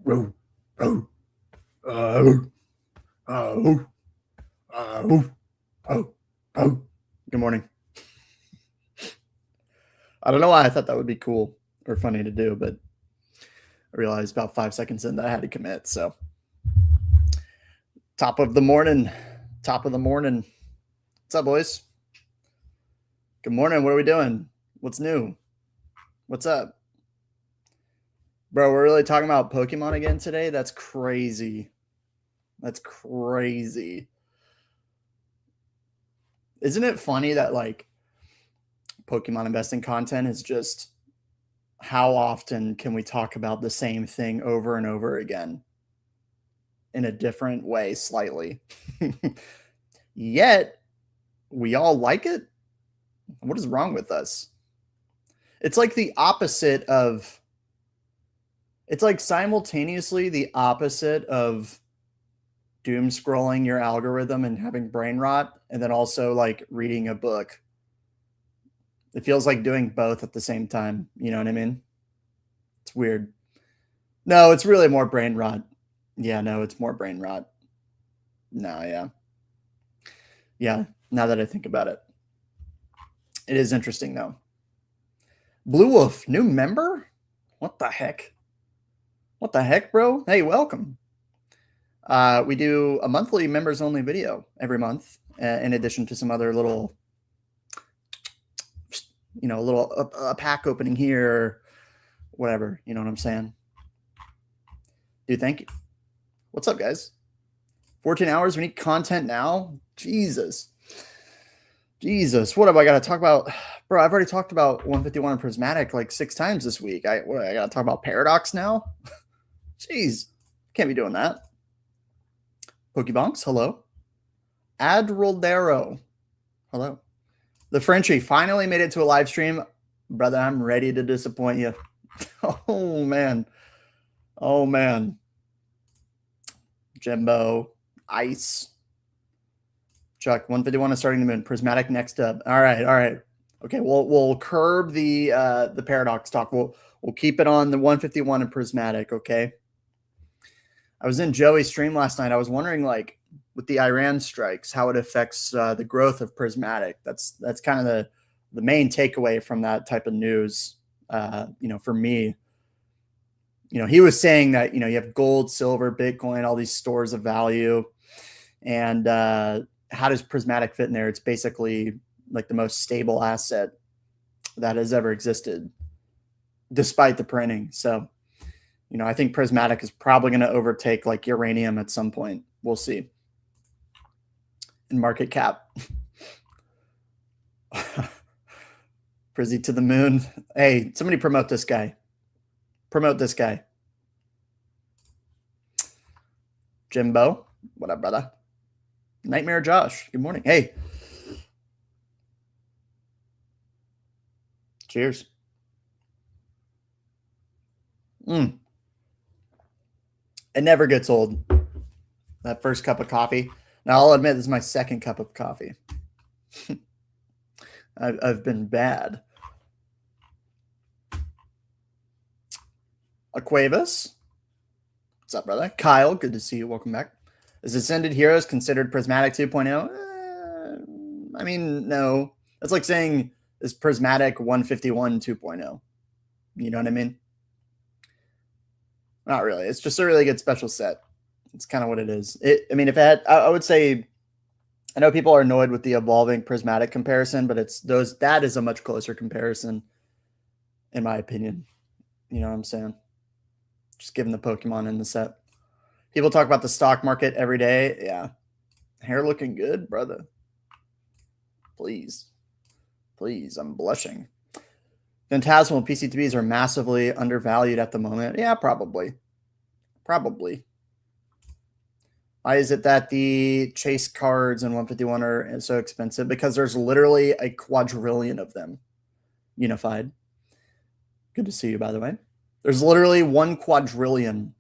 Oh, oh, oh, oh, oh, oh, oh. Good morning. I don't know why I thought that would be cool or funny to do, but I realized about 5 seconds in that I had to commit. So, top of the morning. What's up, boys? Good morning. What are we doing? What's new? What's up? Bro, we're really talking about Pokemon again today? That's crazy. That's crazy. Isn't it funny that, like, Pokemon investing content is just how often can we talk about the same thing over and over again in a different way slightly? Yet, we all like it? What is wrong with us? It's like the opposite of... It's like simultaneously the opposite of doom scrolling your algorithm and having brain rot, and then also like reading a book. It feels like doing both at the same time. You know what I mean? It's weird. No, it's really more brain rot. Yeah, no, it's more brain rot. No, yeah. Yeah, now that I think about it. It is interesting, though. Blue Wolf, new member? What the heck? What the heck, bro? Hey, welcome. We do a monthly members-only video every month, in addition to some other little, you know, a pack opening here, whatever. You know what I'm saying? Dude, thank you. What's up, guys? 14 hours. We need content now. Jesus. What have I got to talk about? Bro, I've already talked about 151 and Prismatic like 6 times this week. I got to talk about Paradox now? Jeez. Can't be doing that. Pokebonks, hello. Adroldero, hello. The Frenchie finally made it to a live stream. Brother, I'm ready to disappoint you. Oh, man. Jimbo, Ice. Chuck, 151 is starting to move. Prismatic next up. All right. Okay, we'll curb the Paradox talk. We'll keep it on the 151 and Prismatic, okay? I was in Joey's stream last night. I was wondering, like, with the Iran strikes, how it affects the growth of Prismatic. That's kind of the main takeaway from that type of news. You know, for me, you know, he was saying that, you know, you have gold, silver, Bitcoin, all these stores of value, and how does Prismatic fit in there? It's basically like the most stable asset that has ever existed, despite the printing. So, you know, I think Prismatic is probably going to overtake like uranium at some point. We'll see. In market cap. Prizzy to the moon. Hey, somebody promote this guy. Jimbo. What up, brother? Nightmare Josh. Good morning. Hey. Cheers. It never gets old. That first cup of coffee. Now, I'll admit, this is my second cup of coffee. I've been bad. Aquavus. What's up, brother? Kyle, good to see you. Welcome back. Is Ascended Heroes considered Prismatic 2.0? I mean, no. That's like saying, is Prismatic 151 2.0? You know what I mean? Not really. It's just a really good special set. It's kind of what it is. I mean, if it had, I would say, I know people are annoyed with the evolving Prismatic comparison, but that is a much closer comparison, in my opinion. You know what I'm saying? Just given the Pokemon in the set. People talk about the stock market every day. Yeah. Hair looking good, brother. Please, I'm blushing. Phantasmal PCTBs are massively undervalued at the moment. Yeah, probably. Why is it that the chase cards in 151 are so expensive? Because there's literally a quadrillion of them. Unified. Good to see you, by the way. There's literally 1 quadrillion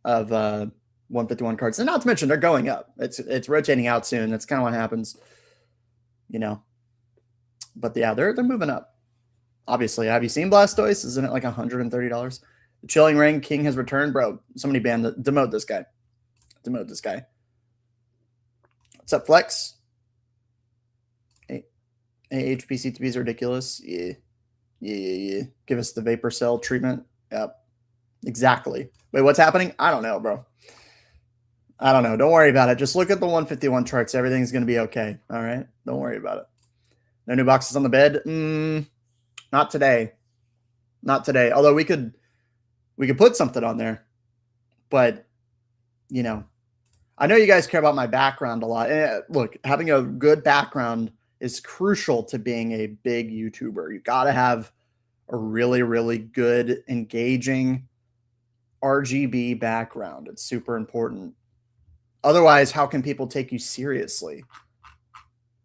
of 151 cards. And not to mention, they're going up. It's rotating out soon. That's kind of what happens. You know. But yeah, they're moving up. Obviously. Have you seen Blastoise? Isn't it like $130? The Chilling Ring King has returned. Bro, somebody demote this guy. Demote this guy. What's up, Flex? HPCTB is ridiculous. Yeah. Give us the vapor cell treatment. Yep. Exactly. Wait, what's happening? I don't know, bro. I don't know. Don't worry about it. Just look at the 151 charts. Everything's going to be okay. All right? Don't worry about it. No new boxes on the bed? Not today. Not today. Although we could put something on there. But, you know, I know you guys care about my background a lot. Look, having a good background is crucial to being a big YouTuber. You got to have a really, really good, engaging RGB background. It's super important. Otherwise, how can people take you seriously?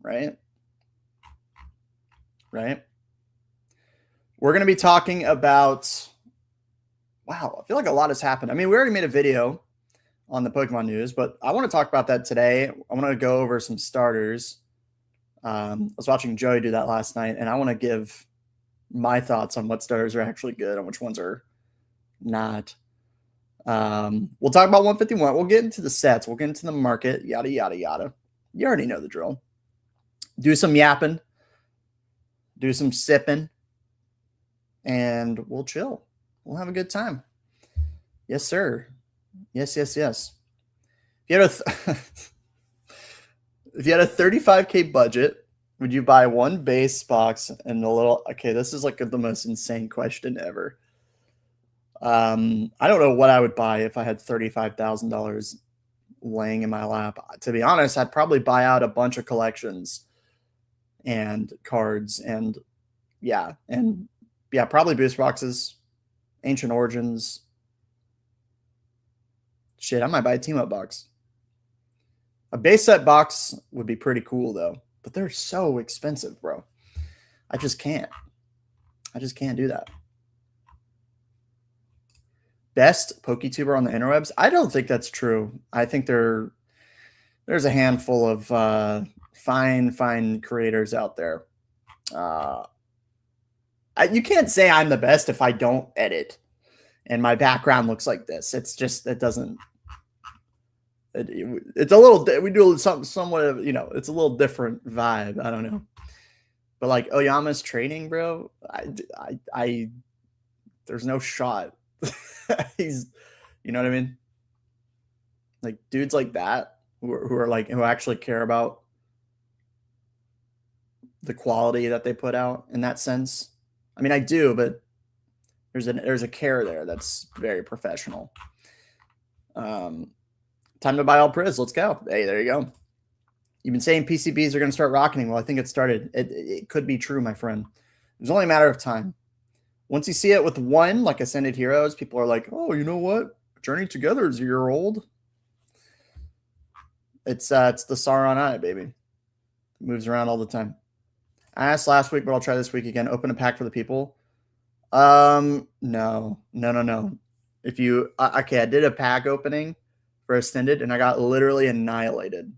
Right? Right? We're going to be talking about, wow, I feel like a lot has happened. I mean, we already made a video on the Pokemon news, but I want to talk about that today. I want to go over some starters. I was watching Joey do that last night, and I want to give my thoughts on what starters are actually good and which ones are not. We'll talk about 151. We'll get into the sets. We'll get into the market, yada, yada, yada. You already know the drill. Do some yapping. Do some sipping. And we'll chill. We'll have a good time. Yes, sir. Yes. If you had a 35K budget, would you buy one base box and a little? Okay, this is like the most insane question ever. I don't know what I would buy if I had $35,000 laying in my lap. To be honest, I'd probably buy out a bunch of collections and cards and probably boost boxes, Ancient Origins. Shit, I might buy a team-up box. A base set box would be pretty cool, though. But they're so expensive, bro. I just can't do that. Best PokeTuber on the interwebs? I don't think that's true. I think there's a handful of fine creators out there. You can't say I'm the best if I don't edit and my background looks like this. It's just, it doesn't. It's a little, we do somewhat of, it's a little different vibe. I don't know. But like Oyama's training, bro, I there's no shot. He's, you know what I mean? Like dudes like that who actually care about the quality that they put out in that sense. I mean, I do, but there's a care there that's very professional. Time to buy all Priz. Let's go. Hey, there you go. You've been saying PCBs are going to start rocketing. Well, I think it started. It could be true, my friend. It's only a matter of time. Once you see it with one, like Ascended Heroes, people are like, oh, you know what? Journey Together is a year old. It's the Sauron Eye, baby. It moves around all the time. I asked last week, but I'll try this week again. Open a pack for the people. No. If you, okay, I did a pack opening for Ascended, and I got literally annihilated.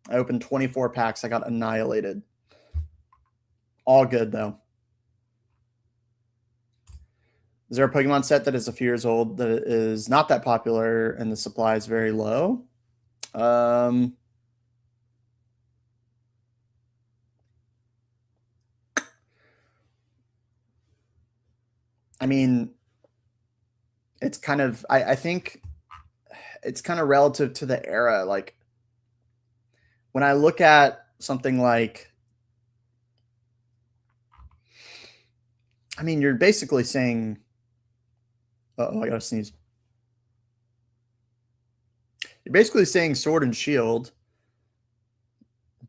I opened 24 packs. I got annihilated. All good, though. Is there a Pokemon set that is a few years old that is not that popular and the supply is very low? I mean, it's kind of, I think it's kind of relative to the era. Like when I look at something like, I mean, you're basically saying, oh, I gotta sneeze. You're basically saying Sword and Shield,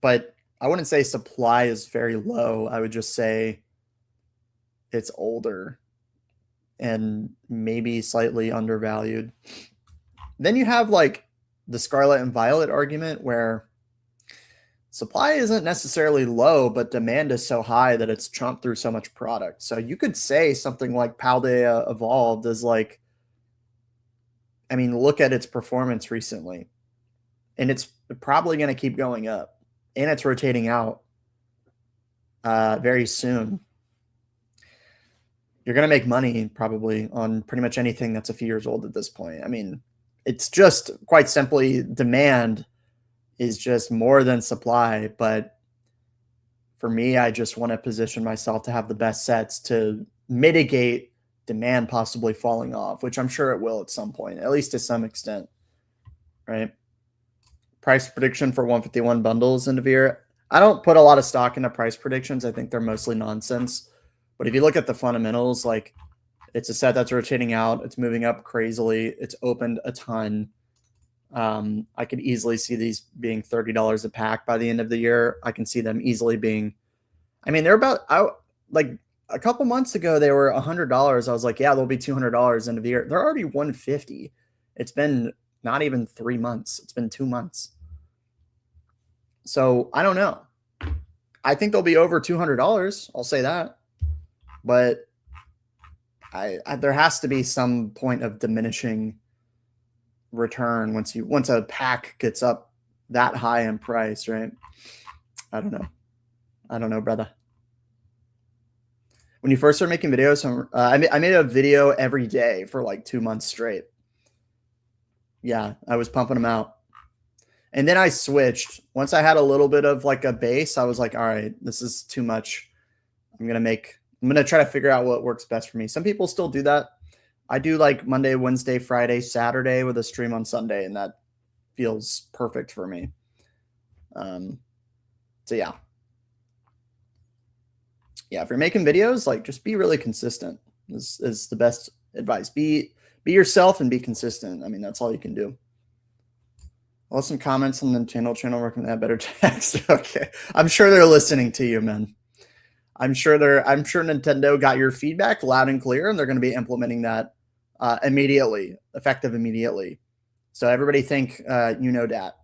but I wouldn't say supply is very low. I would just say it's older and maybe slightly undervalued. Then you have like the Scarlet and Violet argument where supply isn't necessarily low, but demand is so high that it's chomped through so much product. So you could say something like Paldea Evolved is like, I mean, look at its performance recently. And it's probably going to keep going up. And it's rotating out very soon. you're going to make money probably on pretty much anything that's a few years old at this point. I mean, it's just quite simply demand is just more than supply. But for me, I just want to position myself to have the best sets to mitigate demand possibly falling off, which I'm sure it will at some point, at least to some extent, right? Price prediction for 151 bundles in Devere. I don't put a lot of stock into price predictions. I think they're mostly nonsense. But if you look at the fundamentals, like it's a set that's rotating out, it's moving up crazily, it's opened a ton. I could easily see these being $30 a pack by the end of the year. I can see them easily being, I mean, they're about like a couple months ago, they were $100. I was like, yeah, they'll be $200 end of the year. They're already $150. It's been not even 3 months. It's been 2 months. So I don't know. I think they'll be over $200. I'll say that. But there has to be some point of diminishing return once a pack gets up that high in price, right? I don't know, brother. When you first started making videos, I made a video every day for like 2 months straight. Yeah, I was pumping them out. And then I switched. Once I had a little bit of like a base, I was like, all right, this is too much. I'm going to try to figure out what works best for me. Some people still do that. I do like Monday, Wednesday, Friday, Saturday with a stream on Sunday, and that feels perfect for me. So yeah. Yeah, if you're making videos, like just be really consistent is the best advice. Be yourself and be consistent. I mean, that's all you can do. I'll have some comments on the channel recommend that better text. Okay. I'm sure they're listening to you, man. I'm sure Nintendo got your feedback loud and clear, and they're going to be implementing that effective immediately. So everybody think you know that.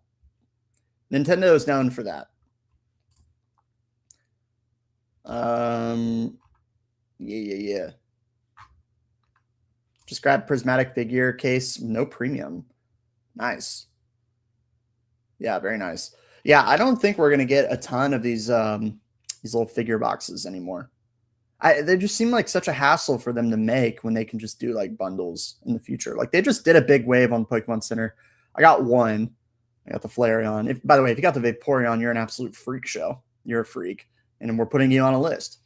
Nintendo is known for that. Yeah. Just grab prismatic figure case, no premium. Nice. Yeah, very nice. Yeah, I don't think we're gonna get a ton of these little figure boxes anymore. They just seem like such a hassle for them to make when they can just do like bundles in the future. Like they just did a big wave on Pokemon Center. I got one. I got the Flareon. By the way, if you got the Vaporeon, you're an absolute freak show. You're a freak. And we're putting you on a list.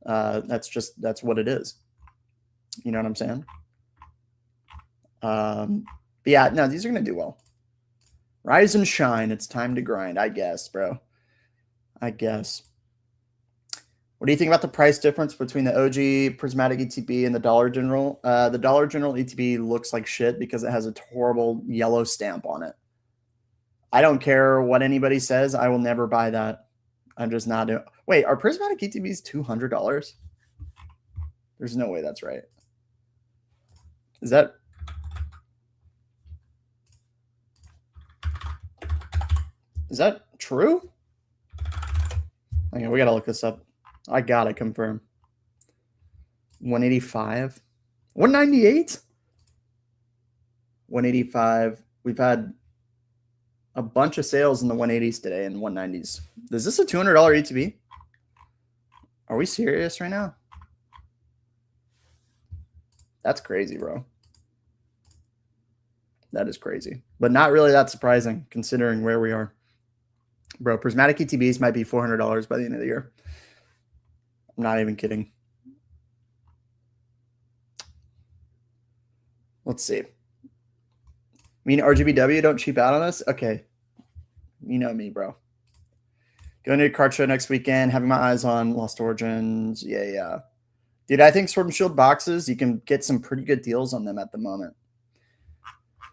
That's what it is. You know what I'm saying? But yeah, no, these are going to do well. Rise and shine. It's time to grind, I guess, bro. I guess. What do you think about the price difference between the OG Prismatic ETB and the Dollar General? The Dollar General ETB looks like shit because it has a horrible yellow stamp on it. I don't care what anybody says. I will never buy that. I'm just not doing. Wait, are Prismatic ETBs $200? There's no way that's right. Is that true? Okay, we gotta look this up. I gotta confirm. 185, 198, 185. We've had a bunch of sales in the 180s today and 190s. Is this a $200 ETB? Are we serious right now? That's crazy, bro. That is crazy, but not really that surprising considering where we are. Bro, Prismatic ETBs might be $400 by the end of the year. I'm not even kidding. Let's see. I mean, RGBW, don't cheap out on us? Okay. You know me, bro. Going to a card show next weekend, having my eyes on Lost Origins. Yeah. Dude, I think Sword and Shield boxes, you can get some pretty good deals on them at the moment.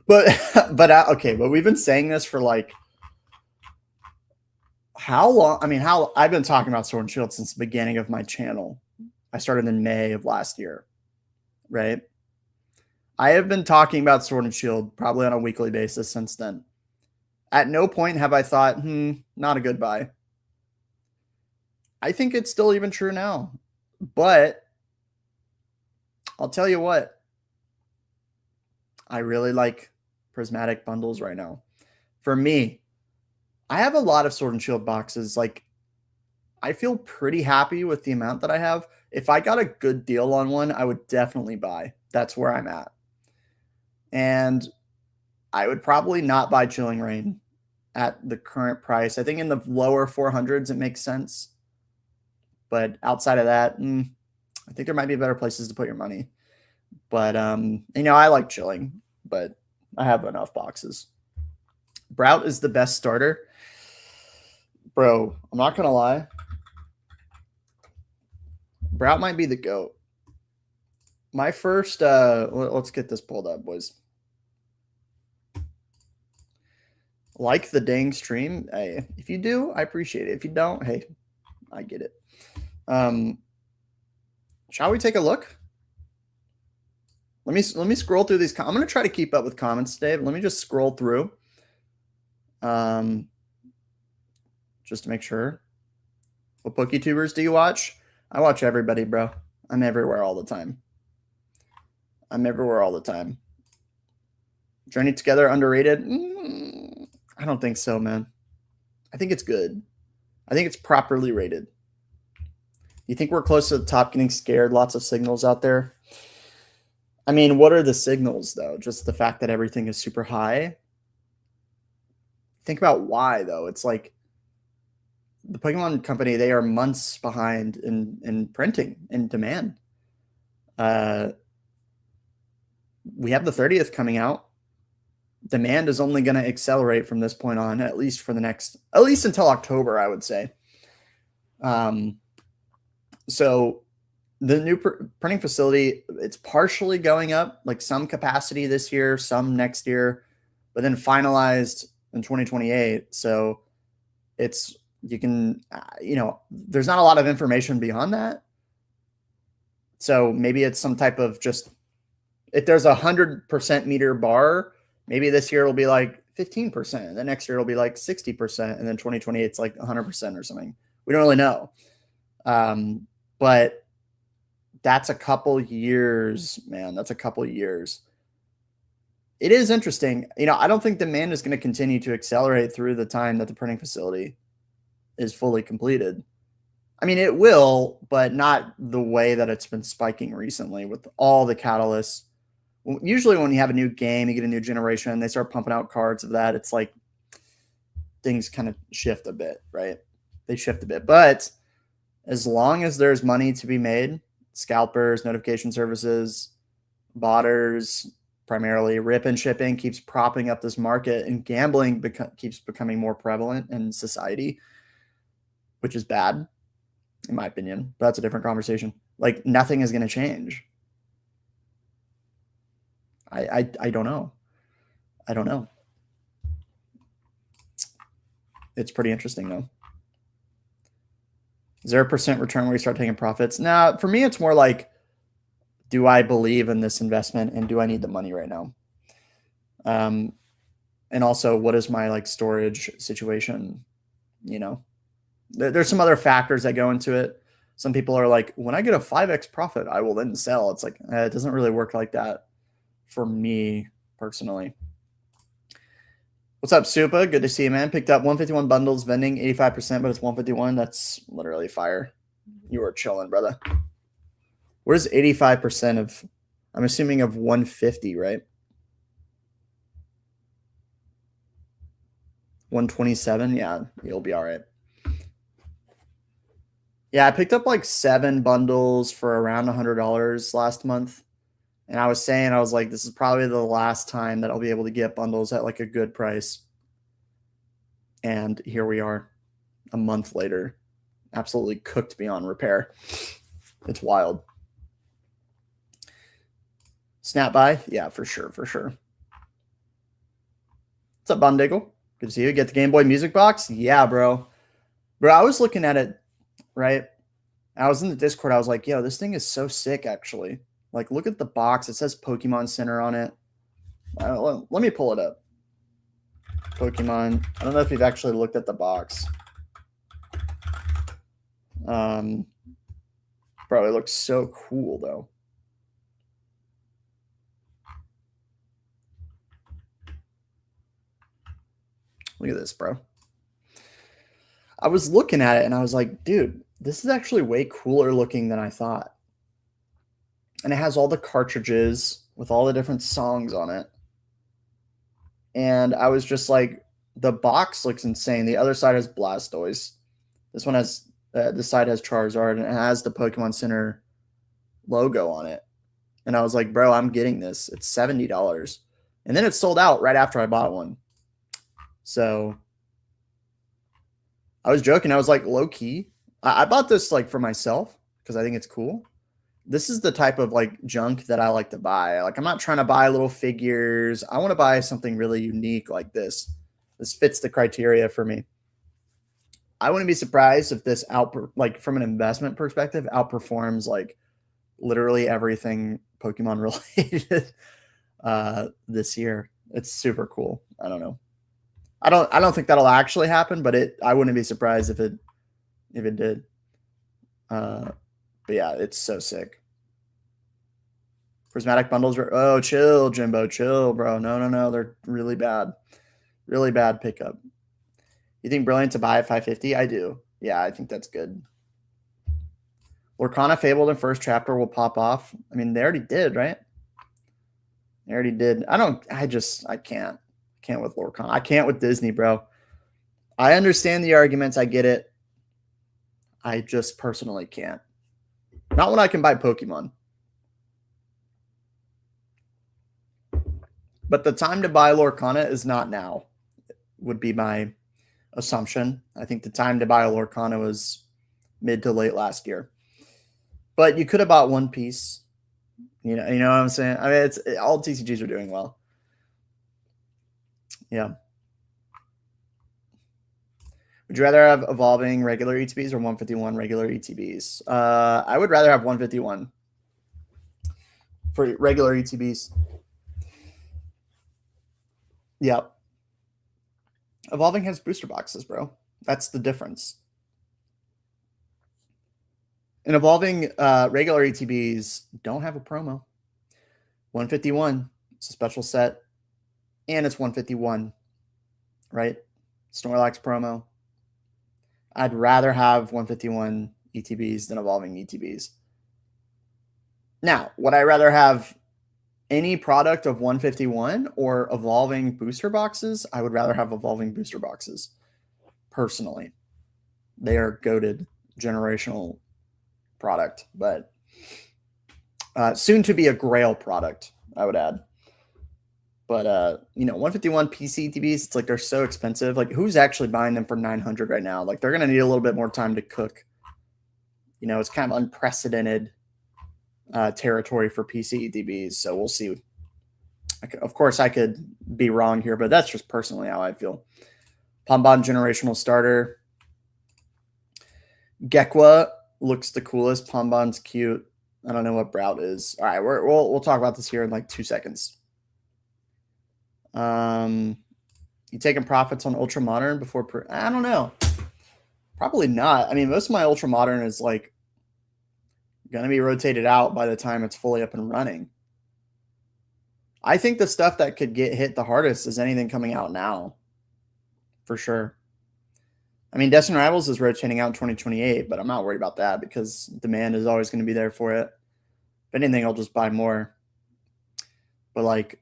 But okay, but we've been saying this for like how long? I mean, I've been talking about Sword and Shield since the beginning of my channel. I started in May of last year, right? I have been talking about Sword and Shield probably on a weekly basis since then. At no point have I thought, not a good buy. I think it's still even true now. But I'll tell you what. I really like prismatic bundles right now. For me, I have a lot of Sword and Shield boxes. Like, I feel pretty happy with the amount that I have. If I got a good deal on one, I would definitely buy. That's where I'm at. And I would probably not buy Chilling Reign at the current price. I think in the lower 400s, it makes sense. But outside of that, I think there might be better places to put your money. But, I like Chilling, but I have enough boxes. Brout is the best starter. Bro, I'm not going to lie. Brout might be the GOAT. My first, let's get this pulled up, boys. Like the dang stream. Hey, if you do, I appreciate it. If you don't, hey, I get it. Shall we take a look? Let me scroll through these. I'm going to try to keep up with comments today. But let me just scroll through. Just to make sure. What PokeTubers do you watch? I watch everybody, bro. I'm everywhere all the time. Journey Together underrated? I don't think so, man. I think it's good. I think it's properly rated. You think we're close to the top getting scared? Lots of signals out there. I mean, what are the signals, though? Just the fact that everything is super high? Think about why, though. It's like the Pokemon Company, they are months behind in printing and demand. We have the 30th coming out. Demand is only going to accelerate from this point on, at least until October, I would say. So the new printing facility, it's partially going up, like some capacity this year, some next year, but then finalized in 2028. So there's not a lot of information beyond that. So maybe it's some type of just, if there's 100% meter bar, maybe this year it'll be like 15%. The next year it'll be like 60%. And then 2028, it's like 100% or something. We don't really know. But that's a couple years, man. That's a couple years. It is interesting. I don't think demand is going to continue to accelerate through the time that the printing facility is fully completed. I mean, it will, but not the way that it's been spiking recently with all the catalysts. Usually when you have a new game, you get a new generation, they start pumping out cards of that. It's like things kind of shift a bit, right? They shift a bit. But as long as there's money to be made, scalpers, notification services, botters, primarily rip and shipping keeps propping up this market, and gambling keeps becoming more prevalent in society, which is bad, in my opinion. But that's a different conversation. Like, nothing is going to change. I don't know. I don't know. It's pretty interesting, though. 0% return where you start taking profits. Now, for me, it's more like, do I believe in this investment and do I need the money right now? And also, what is my storage situation? There's some other factors that go into it. Some people are like, when I get a 5x profit, I will then sell. It's like, it doesn't really work like that for me personally. What's up, Supa? Good to see you, man. Picked up 151 bundles, vending 85%, but it's 151. That's literally fire. You are chilling, brother. Where's 85% of, I'm assuming of 150, right? 127? Yeah, you'll be all right. Yeah, I picked up like 7 bundles for around $100 last month. And I was like, this is probably the last time that I'll be able to get bundles at like a good price. And here we are a month later, absolutely cooked beyond repair. It's wild. Snap by? Yeah, for sure. What's up, Bondiggle? Good to see you. Get the Game Boy Music Box? Yeah, bro. Bro, I was looking at it, right? I was in the Discord. I was like, yo, this thing is so sick, actually. Like, look at the box. It says Pokemon Center on it. Let me pull it up. Pokemon. I don't know if you've actually looked at the box. Bro, it looks so cool, though. Look at this, bro. I was looking at it and I was like, dude, this is actually way cooler looking than I thought. And it has all the cartridges with all the different songs on it. And I was just like, the box looks insane. The other side has Blastoise. This one has, this side has Charizard, and it has the Pokemon Center logo on it. And I was like, bro, I'm getting this. It's $70. And then it sold out right after I bought one. So I was joking. I was like, low key. I bought this like for myself because I think it's cool. This is the type of like junk that I like to buy. Like, I'm not trying to buy little figures. I want to buy something really unique like this. This fits the criteria for me. I wouldn't be surprised if this like from an investment perspective outperforms like literally everything Pokemon related this year. It's super cool. I don't know. I don't think that'll actually happen, but I wouldn't be surprised if it did. But yeah, it's so sick. Prismatic bundles are, oh, chill, Jimbo, chill, bro. No. They're really bad. Really bad pickup. You think brilliant to buy at 550? I do. Yeah, I think that's good. Lorcana Fabled in first chapter will pop off. I mean, they already did, right? They already did. I can't. I can't with Lorcana. I can't with Disney, bro. I understand the arguments. I get it. I just personally can't. Not when I can buy Pokemon. But the time to buy Lorcana is not now, would be my assumption. I think the time to buy a Lorcana was mid to late last year. But you could have bought One Piece. You know what I'm saying? I mean, all TCGs are doing well. Yeah. Would you rather have evolving regular ETBs or 151 regular ETBs? I would rather have 151 for regular ETBs. Yep. Evolving has booster boxes, bro. That's the difference. And evolving regular ETBs don't have a promo. 151, it's a special set, and it's 151, right? Snorlax promo. I'd rather have 151 ETBs than evolving ETBs. Now, would I rather have any product of 151 or evolving booster boxes? I would rather have evolving booster boxes, personally. They are goated generational product, but soon to be a grail product, I would add. But 151 PC ETBs, it's like they're so expensive. Like, who's actually buying them for 900 right now? Like, they're going to need a little bit more time to cook. It's kind of unprecedented territory for PC ETBs, so we'll see. Of course, I could be wrong here, but that's just personally how I feel. Pombon generational starter. Gekwa looks the coolest. Pombon's cute. I don't know what Brout is. All right, we'll talk about this here in like 2 seconds. You taking profits on Ultra Modern before? I don't know. Probably not. I mean, most of my Ultra Modern is like going to be rotated out by the time it's fully up and running. I think the stuff that could get hit the hardest is anything coming out now, for sure. I mean, Destined Rivals is rotating out in 2028, but I'm not worried about that because demand is always going to be there for it. If anything, I'll just buy more. But like,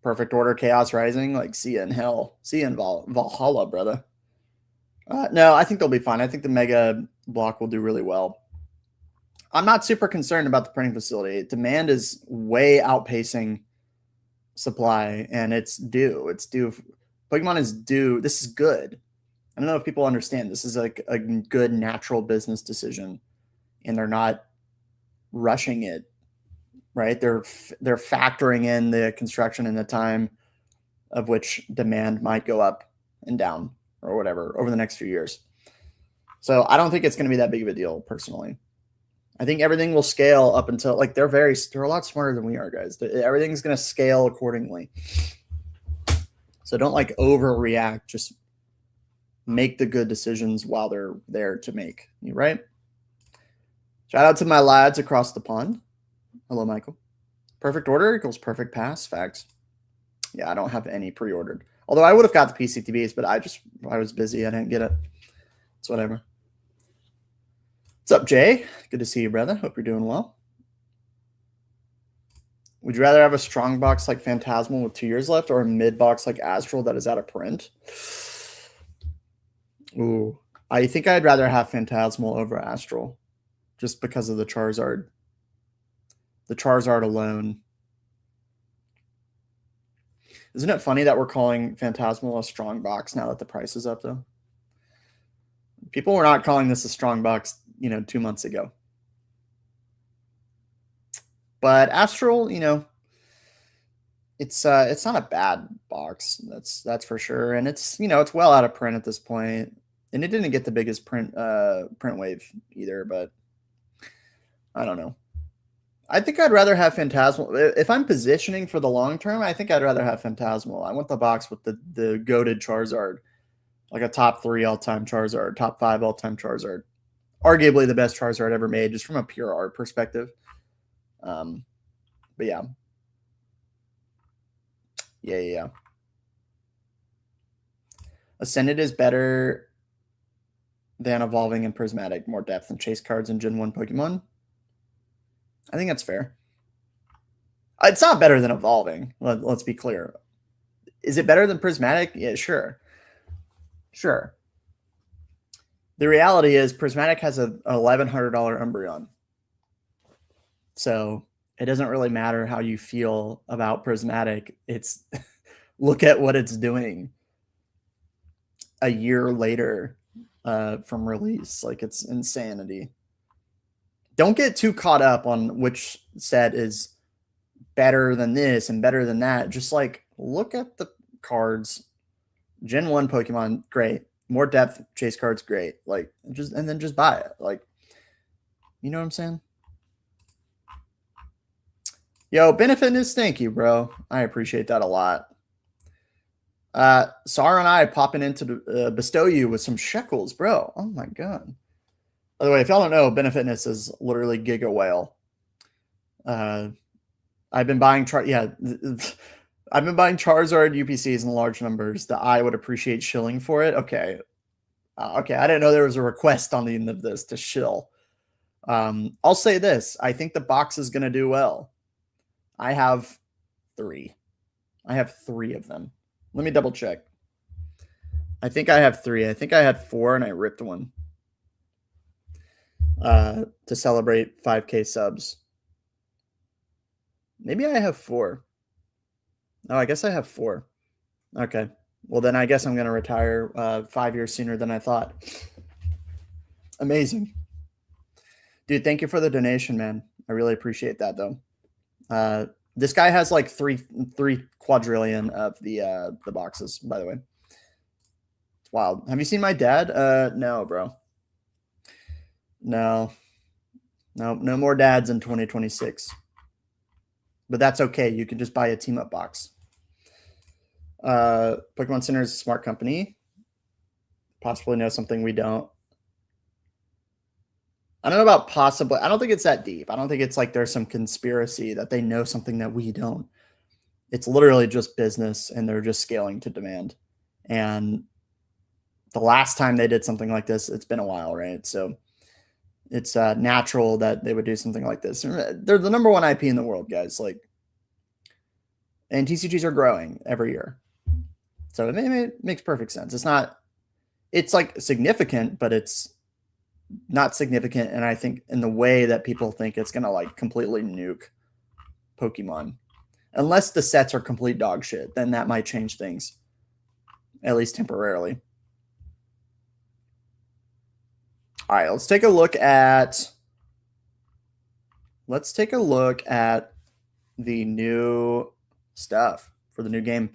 Perfect Order Chaos Rising, like, see you in hell. See you in Valhalla, brother. No, I think they'll be fine. I think the Mega block will do really well. I'm not super concerned about the printing facility. Demand is way outpacing supply, and it's due. It's due. Pokemon is due. This is good. I don't know if people understand. This is like a good natural business decision, and they're not rushing it, right? They're factoring in the construction and the time of which demand might go up and down or whatever over the next few years. So I don't think it's going to be that big of a deal, personally. I think everything will scale up until, like, they're a lot smarter than we are, guys. Everything's going to scale accordingly. So don't like overreact. Just make the good decisions while they're there to make, right? Shout out to my lads across the pond. Hello, Michael. Perfect order equals perfect pass. Facts. Yeah, I don't have any pre-ordered. Although I would have got the PCTBs, but I was busy. I didn't get it. It's whatever. What's up, Jay? Good to see you, brother. Hope you're doing well. Would you rather have a strong box like Phantasmal with 2 years left or a mid box like Astral that is out of print? Ooh, I think I'd rather have Phantasmal over Astral just because of the Charizard. The Charizard alone. Isn't it funny that we're calling Phantasmal a strong box now that the price is up, though? People were not calling this a strong box, 2 months ago. But Astral, it's not a bad box. That's for sure. And it's it's well out of print at this point. And it didn't get the biggest print wave either, but I don't know. I think I'd rather have Phantasmal. If I'm positioning for the long term, I think I'd rather have Phantasmal. I want the box with the goated Charizard, like a top 3 all-time Charizard, top 5 all-time Charizard. Arguably the best Charizard ever made, just from a pure art perspective. But yeah. Yeah. Ascended is better than Evolving and Prismatic. More depth and chase cards in Gen 1 Pokemon. I think that's fair. It's not better than Evolving. Let's be clear. Is it better than Prismatic? Yeah, sure. Sure. The reality is Prismatic has a $1,100 Umbreon. So it doesn't really matter how you feel about Prismatic. It's look at what it's doing a year later from release. Like, it's insanity. Don't get too caught up on which set is better than this and better than that. Just like look at the cards. Gen 1 Pokemon, great. More depth, chase cards, great. Like, and then just buy it. Like, you know what I'm saying? Yo, Benefitness, thank you, bro. I appreciate that a lot. Sar and I popping in to bestow you with some shekels, bro. Oh my god. By the way, if y'all don't know, Benefitness is literally Giga Whale. I've been buying I've been buying Charizard UPCs in large numbers. The I would appreciate shilling for it. Okay. Okay, I didn't know there was a request on the end of this to shill. I'll say this. I think the box is going to do well. I have 3. I have 3 of them. Let me double check. I think I have 3. I think I had 4 and I ripped one to celebrate 5K subs. Maybe I have 4. Oh, I guess I have 4. Okay. Well, then I guess I'm going to retire 5 years sooner than I thought. Amazing. Dude, thank you for the donation, man. I really appreciate that, though. This guy has like 3 quadrillion of the boxes, by the way. It's wild. Have you seen my dad? No, bro. No. No more dads in 2026. But that's okay. You can just buy a team-up box. Pokemon Center is a smart company. Possibly know something we don't. I don't know about possibly. I don't think it's that deep. I don't think it's like there's some conspiracy that they know something that we don't. It's literally just business, and they're just scaling to demand. And the last time they did something like this, it's been a while, right? So it's natural that they would do something like this. They're the number 1 IP in the world, guys. Like, and TCGs are growing every year. So it makes perfect sense. It's like significant, but it's not significant. And I think in the way that people think it's going to like completely nuke Pokemon, unless the sets are complete dog shit, then that might change things, at least temporarily. All right, let's take a look at the new stuff for the new game.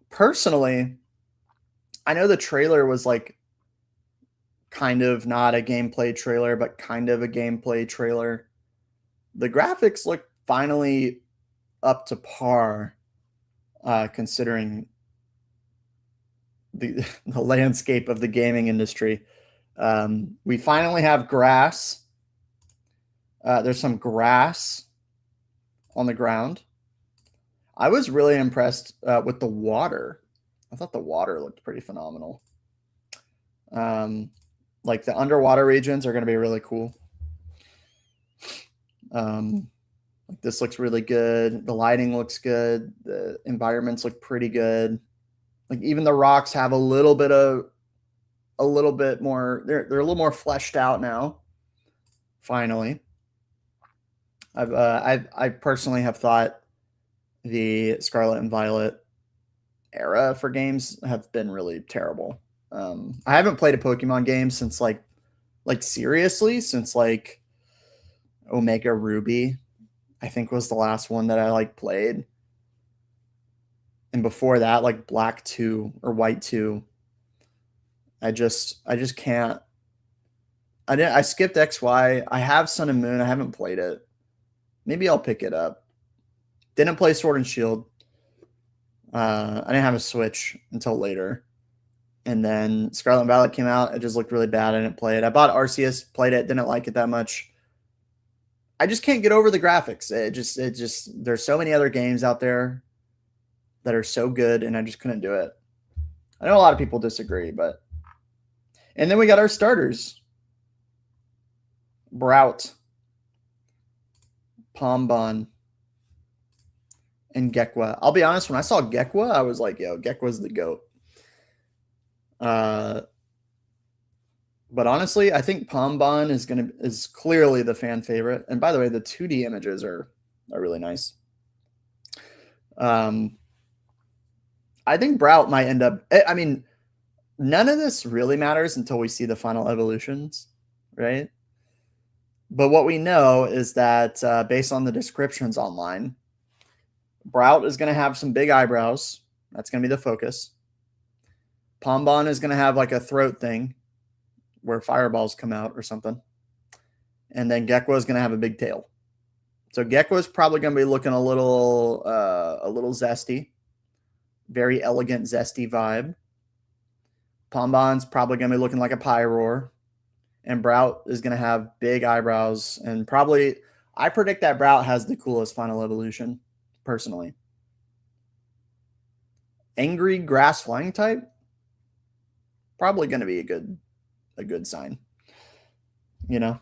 Personally, I know the trailer was like kind of not a gameplay trailer, but kind of a gameplay trailer. The graphics look finally up to par, considering the landscape of the gaming industry. We finally have grass. There's some grass on the ground. I was really impressed with the water. I thought the water looked pretty phenomenal. Like the underwater regions are going to be really cool. Like this looks really good. The lighting looks good. The environments look pretty good. Like even the rocks have a little bit more. They're a little more fleshed out now. Finally, I personally have thought the Scarlet and Violet era for games have been really terrible. I haven't played a Pokemon game since like seriously since like Omega Ruby, I think was the last one that I like played. And before that, like Black 2 or White 2. I just can't. I skipped XY. I have Sun and Moon. I haven't played it. Maybe I'll pick it up. Didn't play Sword and Shield. I didn't have a Switch until later. And then Scarlet and Violet came out. It just looked really bad. I didn't play it. I bought Arceus, played it, didn't like it that much. I just can't get over the graphics. It just there's so many other games out there that are so good, and I just couldn't do it. I know a lot of people disagree, but. And then we got our starters. Brout, Pombon, and Gekwa. I'll be honest, when I saw Gekwa, I was like, yo, Gekwa's the GOAT. But honestly, I think Pombon is clearly the fan favorite. And by the way, the 2D images are really nice. I think Brout might end up. I mean, none of this really matters until we see the final evolutions, right? But what we know is that based on the descriptions online, Brout is going to have some big eyebrows. That's going to be the focus. Pombon is going to have like a throat thing where fireballs come out or something. And then Gekwa is going to have a big tail. So Gekwa is probably going to be looking a little zesty. Very elegant, zesty vibe. Pombon's probably going to be looking like a Pyroar. And Brout is going to have big eyebrows. And probably, I predict that Brout has the coolest final evolution, personally. Angry Grass Flying type? Probably going to be a good sign. You know?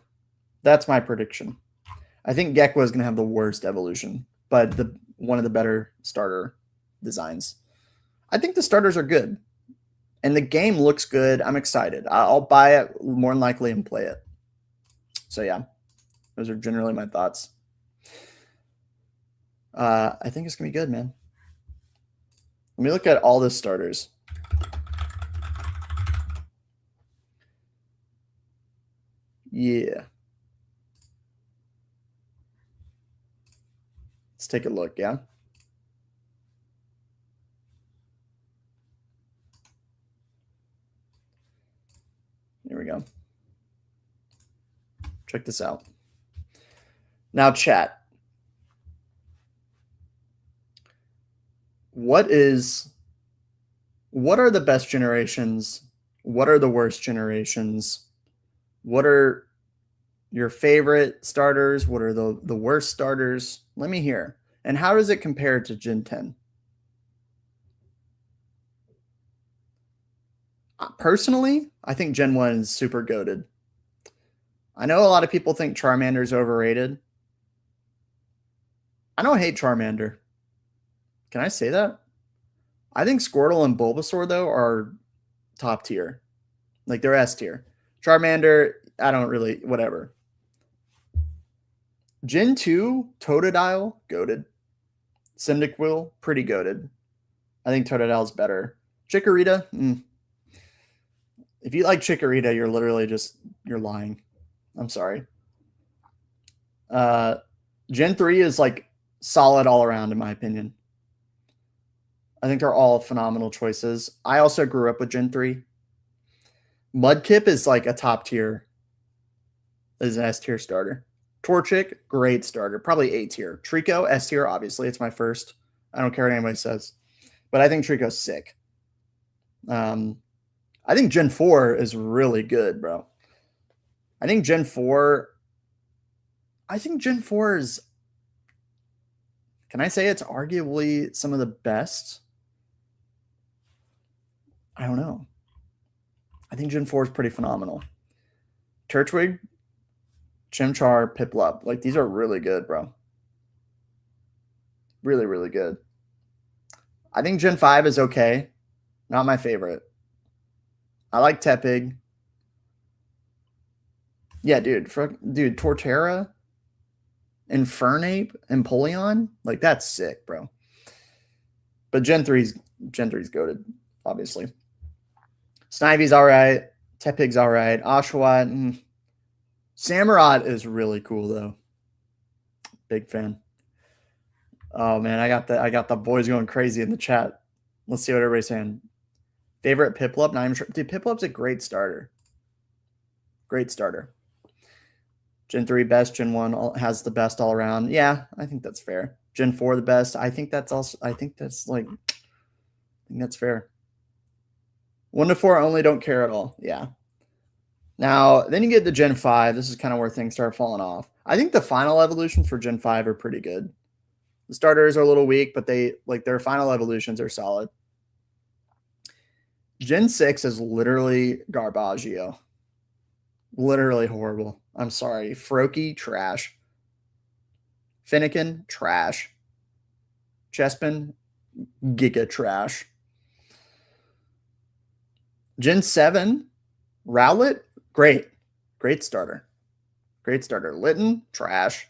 That's my prediction. I think Gekwa is going to have the worst evolution, but one of the better starter designs. I think the starters are good. And the game looks good. I'm excited. I'll buy it more than likely and play it. So yeah, those are generally my thoughts. I think it's going to be good, man. Let me look at all the starters. Yeah. Let's take a look, yeah? Here we go. Check this out. Now, chat. What are the best generations? What are the worst generations? What are your favorite starters? What are the worst starters? Let me hear. And how does it compare to Gen 10? Personally, I think Gen 1 is super goated. I know a lot of people think Charmander is overrated. I don't hate Charmander. Can I say that? I think Squirtle and Bulbasaur, though, are top tier. Like, they're S tier. Charmander, I don't really, whatever. Gen 2, Totodile, goated. Cyndaquil, pretty goated. I think Totodile's better. Chikorita, If you like Chikorita, you're literally you're lying. I'm sorry. Gen 3 is like solid all around, in my opinion. I think they're all phenomenal choices. I also grew up with Gen 3. Mudkip is like a top tier. Is an S tier starter. Torchic, great starter. Probably A tier. Trico, S tier, obviously. It's my first. I don't care what anybody says. But I think Trico's sick. I think Gen 4 is really good, bro. I think Gen 4 is, can I say it's arguably some of the best? I don't know. I think Gen 4 is pretty phenomenal. Turtwig, Chimchar, Piplup. Like, these are really good, bro. Really, really good. I think Gen 5 is okay. Not my favorite. I like Tepig. Yeah, dude. Dude, Torterra, Infernape, Empoleon. Like, that's sick, bro. But Gen 3's goated, obviously. Snivy's all right. Tepig's all right. Oshawott. Samurott is really cool, though. Big fan. Oh man, I got the boys going crazy in the chat. Let's see what everybody's saying. Favorite Piplup? Not even sure. Dude, Piplup's a great starter. Great starter. Gen 3 best, Gen 1 has the best all around. Yeah, I think that's fair. Gen 4 the best. I think that's fair. 1 to 4 only don't care at all. Yeah. Now, then you get to Gen 5. This is kind of where things start falling off. I think the final evolutions for Gen 5 are pretty good. The starters are a little weak, but their final evolutions are solid. Gen 6 is literally Garbaggio. Literally horrible. I'm sorry. Froakie, trash. Finnegan, trash. Chespin, giga trash. Gen 7, Rowlet, great. Great starter. Great starter. Litten, trash.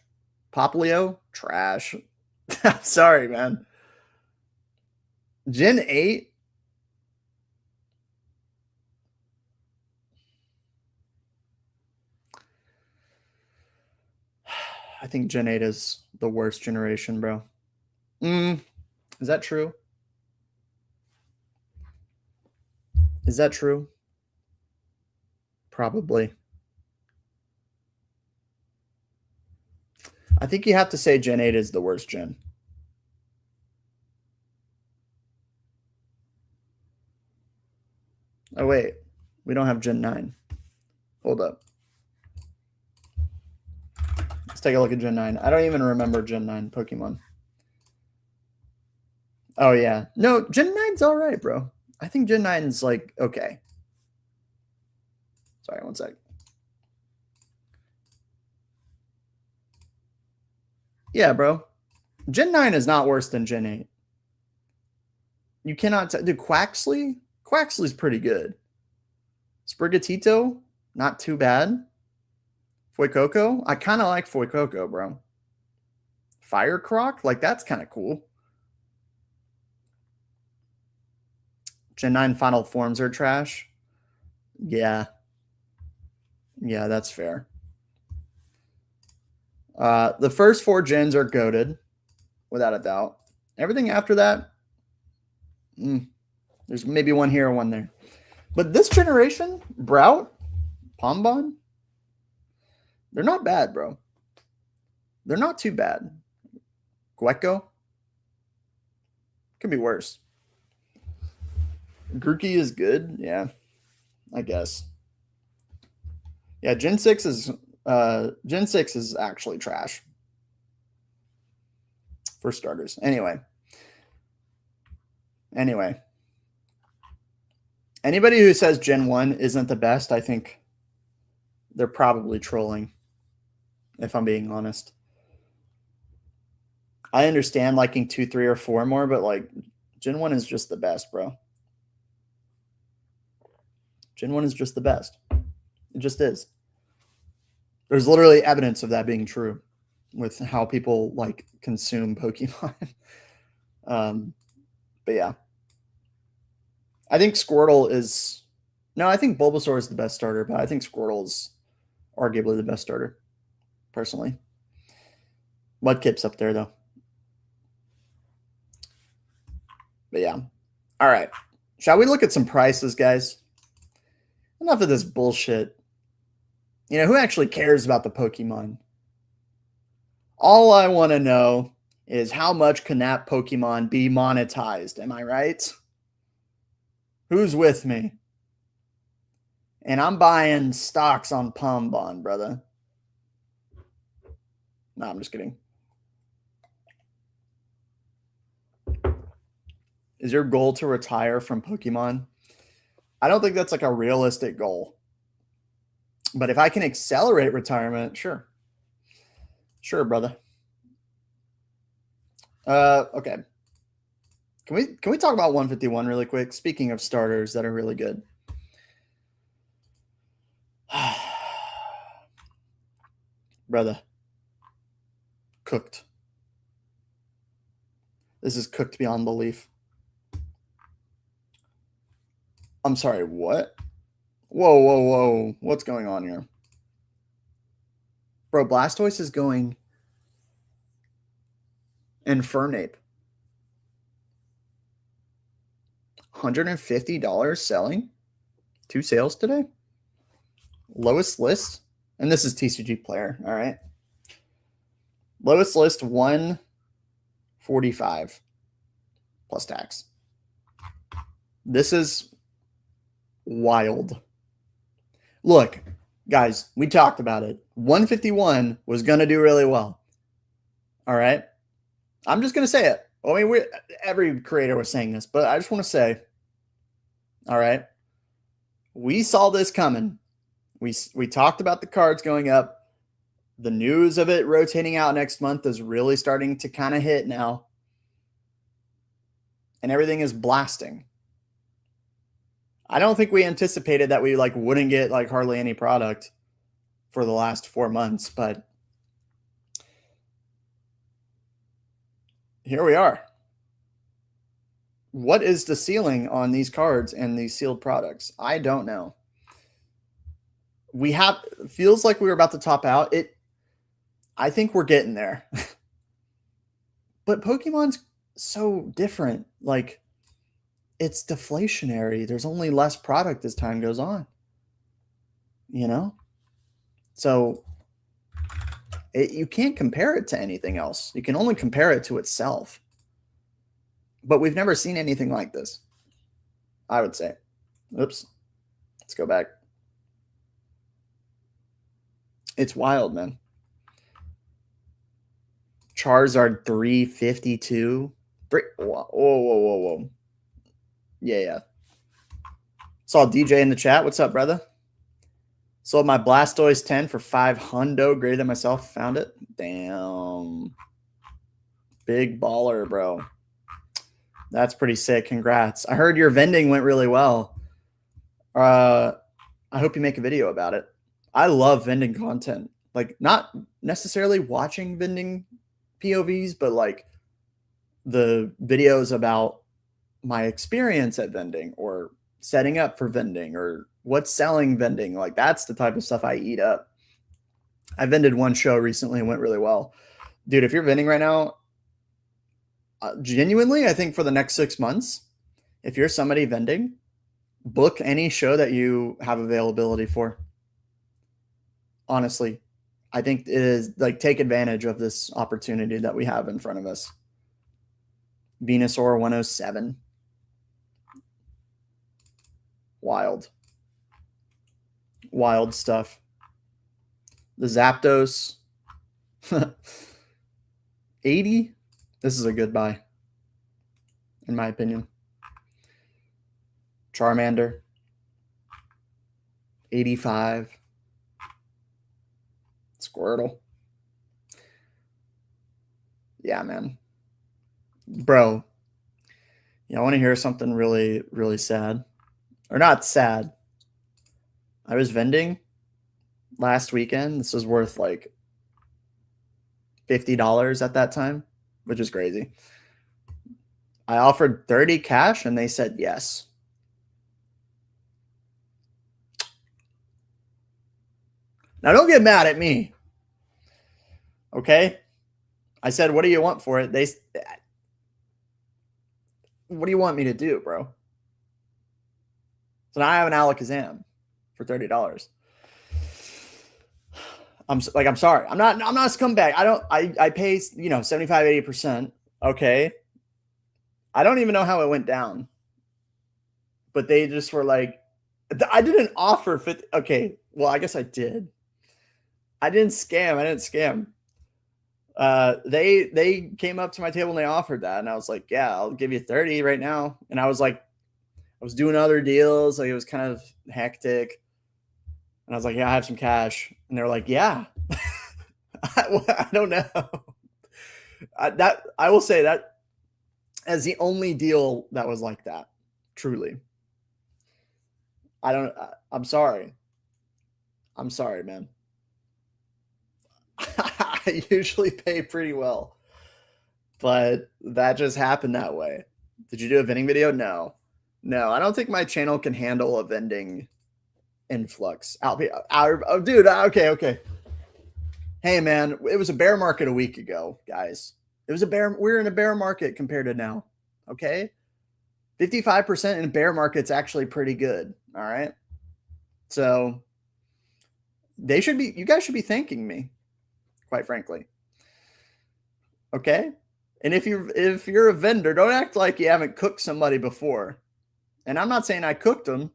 Poplio, trash. I'm sorry, man. Gen 8, I think Gen 8 is the worst generation, bro. Is that true? Is that true? Probably. I think you have to say Gen 8 is the worst gen. Oh, wait. We don't have Gen 9. Hold up. Let's take a look at Gen 9. I don't even remember Gen 9 Pokemon. Oh, yeah. No, Gen 9's all right, bro. I think Gen 9's like, okay. Sorry, one sec. Yeah, bro. Gen 9 is not worse than Gen 8. You cannot... Dude, Quaxley? Quaxley's pretty good. Sprigatito? Not too bad. Fuecoco? I kind of like Fuecoco, bro. Firecroc? Like, that's kind of cool. Gen 9 final forms are trash. Yeah. Yeah, that's fair. The first 4 gens are goated, without a doubt. Everything after that, there's maybe one here or one there. But this generation, Brout, Pombon, they're not bad, bro. They're not too bad. Gueco, could be worse. Grookey is good, yeah, I guess. Yeah, Gen 6 is actually trash. For starters. Anyway. Anybody who says Gen 1 isn't the best, I think they're probably trolling, if I'm being honest. I understand liking 2, 3, or 4 more, but like Gen 1 is just the best, bro. Gen 1 is just the best. It just is. There's literally evidence of that being true with how people like consume Pokemon. But yeah. I think Squirtle is... No, I think Bulbasaur is the best starter, but I think Squirtle is arguably the best starter, personally. Mudkip's up there, though. But yeah. All right. Shall we look at some prices, guys? Enough of this bullshit. You know, who actually cares about the Pokemon? All I want to know is how much can that Pokemon be monetized? Am I right? Who's with me? And I'm buying stocks on Pombon, brother. No, I'm just kidding. Is your goal to retire from Pokemon? I don't think that's like a realistic goal. But if I can accelerate retirement, sure. Sure, brother. Okay. Can we talk about 151 really quick? Speaking of starters that are really good. Brother. Cooked. This is cooked beyond belief. I'm sorry, what? Whoa. What's going on here? Bro, Blastoise is going Infernape. $150 selling? 2 sales today? Lowest list? And this is TCG player, all right? Lowest list, 145 plus tax. This is wild. Look, guys, we talked about it. 151 was going to do really well. All right? I'm just going to say it. I mean, every creator was saying this, but I just want to say, all right, we saw this coming. We talked about the cards going up. The news of it rotating out next month is really starting to kind of hit now. And everything is blasting. I don't think we anticipated that we wouldn't get hardly any product for the last 4 months, but here we are. What is the ceiling on these cards and these sealed products? I don't know. Feels like we were about to top out. I think we're getting there. But Pokemon's so different. It's deflationary. There's only less product as time goes on. You know? So you can't compare it to anything else. You can only compare it to itself. But we've never seen anything like this, I would say. Oops. Let's go back. It's wild, man. Charizard 352. Whoa. Yeah. Saw DJ in the chat. What's up, brother? Sold my Blastoise 10 for $500. Greater than myself. Found it. Damn. Big baller, bro. That's pretty sick. Congrats. I heard your vending went really well. I hope you make a video about it. I love vending content. Not necessarily watching vending POVs, but the videos about my experience at vending or setting up for vending or what's selling vending. That's the type of stuff I eat up. I vended one show recently and went really well. Dude, if you're vending right now, genuinely, I think for the next 6 months, if you're somebody vending, book any show that you have availability for. Honestly, I think it is take advantage of this opportunity that we have in front of us. Venusaur 107. Wild stuff. The Zapdos 80. This is a good buy, in my opinion. Charmander 85. Squirtle. Yeah, man. Bro, I want to hear something really, really sad. Or not sad. I was vending last weekend. This was worth $50 at that time, which is crazy. I offered 30 cash and they said yes. Now don't get mad at me. Okay? I said, what do you want for it? What do you want me to do, bro? So now I have an Alakazam for $30. I'm sorry. I'm not a scumbag. I pay, 75, 80%. Okay. I don't even know how it went down. But they just were I didn't offer 50. Okay. Well, I guess I did. I didn't scam. They came up to my table and they offered that. And I was like, yeah, I'll give you 30 right now. And I was doing other deals. It was kind of hectic. And I was like, yeah, I have some cash. And they're like, yeah. I don't know. I will say that as the only deal that was like that. Truly. I'm sorry. I'm sorry, man. I usually pay pretty well, but that just happened that way. Did you do a vending video? No. I don't think my channel can handle a vending influx. Dude, okay. Hey, man, it was a bear market a week ago, guys. We're in a bear market compared to now. Okay. 55% in a bear market's actually pretty good. All right. So you guys should be thanking me, quite frankly. Okay. And if you're a vendor, don't act like you haven't cooked somebody before. And I'm not saying I cooked them,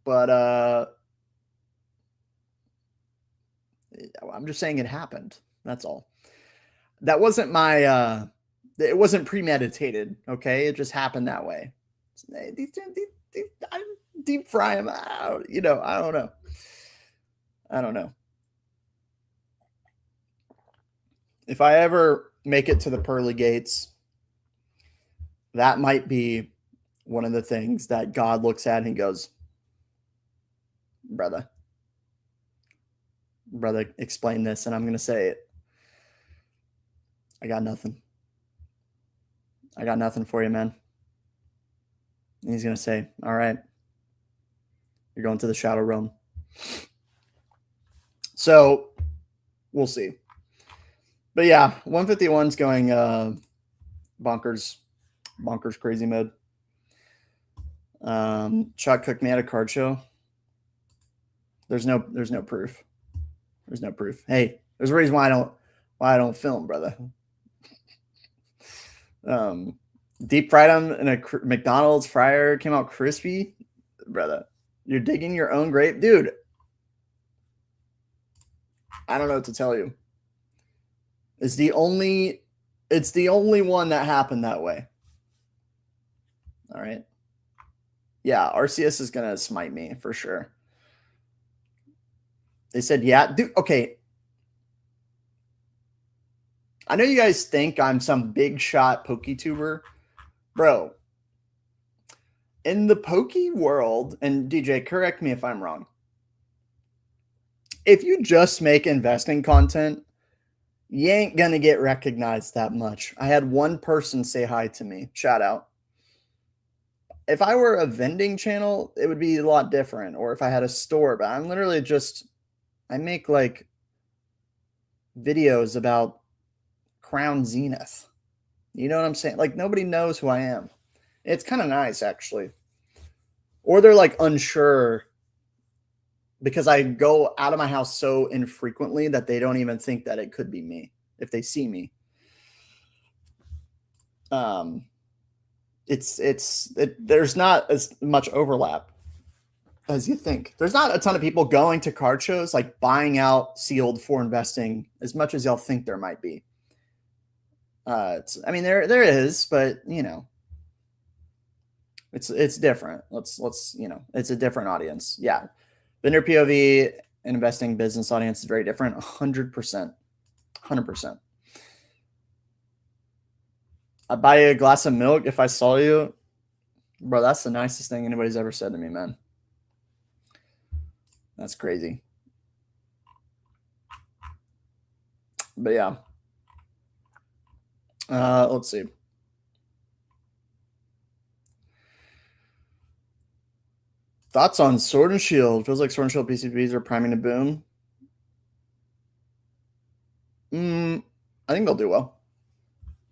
but I'm just saying it happened. That's all. That wasn't my it wasn't premeditated, okay? It just happened that way. I deep fry them out, I don't know. If I ever make it to the pearly gates, that might be one of the things that God looks at and he goes, brother, explain this. And I'm going to say it. I got nothing for you, man. And he's going to say, all right, you're going to the shadow realm. So we'll see. But yeah, 151's going bonkers crazy mode. Chuck cooked me at a card show. There's no proof. There's no proof. Hey, there's a reason why I don't film, brother. Deep fried them in a McDonald's fryer, came out crispy, brother. You're digging your own grave, dude. I don't know what to tell you. It's the only one that happened that way. All right. Yeah, RCS is gonna smite me for sure. They said, yeah, dude. Okay. I know you guys think I'm some big shot PokeTuber, bro. In the Poke world, and DJ, correct me if I'm wrong. If you just make investing content, you ain't gonna get recognized that much. I had one person say hi to me. Shout out. If I were a vending channel, it would be a lot different. Or if I had a store, but I'm literally just, I make like videos about Crown Zenith. You know what I'm saying? Like nobody knows who I am. It's kind of nice actually. Or they're like unsure because I go out of my house so infrequently that they don't even think that it could be me if they see me. There's not as much overlap as you think. There's not a ton of people going to card shows, like buying out sealed for investing as much as y'all think there might be. I mean, there is, but it's different. Let's it's a different audience. Yeah. Vendor POV and investing business audience is very different. 100%. 100%. I'd buy you a glass of milk if I saw you. Bro, that's the nicest thing anybody's ever said to me, man. That's crazy. But yeah. Let's see. Thoughts on Sword and Shield? Feels like Sword and Shield PCBs are priming to boom. I think they'll do well.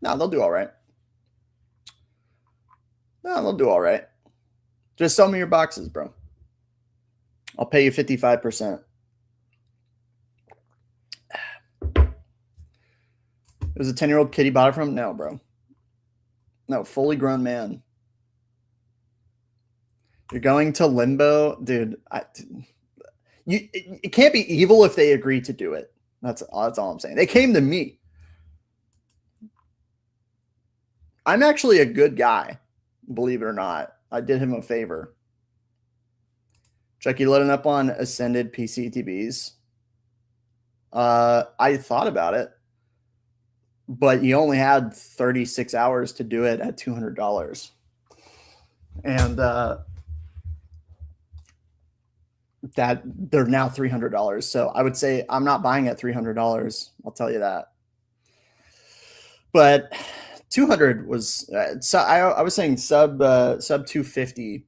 No, they'll do all right. Just sell me your boxes, bro. I'll pay you 55%. It was a 10-year-old kid you bought it from? No, bro. No, fully grown man. You're going to limbo, dude. It can't be evil if they agree to do it. That's all I'm saying. They came to me. I'm actually a good guy, believe it or not. I did him a favor. Chuck, you loading up on Ascended PCTBs? I thought about it, but you only had 36 hours to do it at $200. And that they're now $300. So I would say I'm not buying at $300. I'll tell you that. But 200 was so I was saying sub 250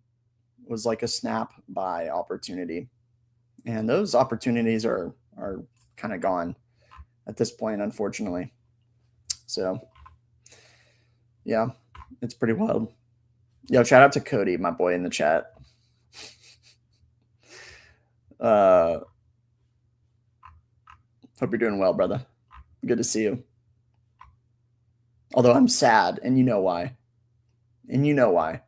was like a snap buy opportunity, and those opportunities are kind of gone at this point, unfortunately. So yeah, it's pretty wild. Yo, shout out to Cody, my boy in the chat. Hope you're doing well, brother. Good to see you. Although I'm sad, and you know why. And you know why.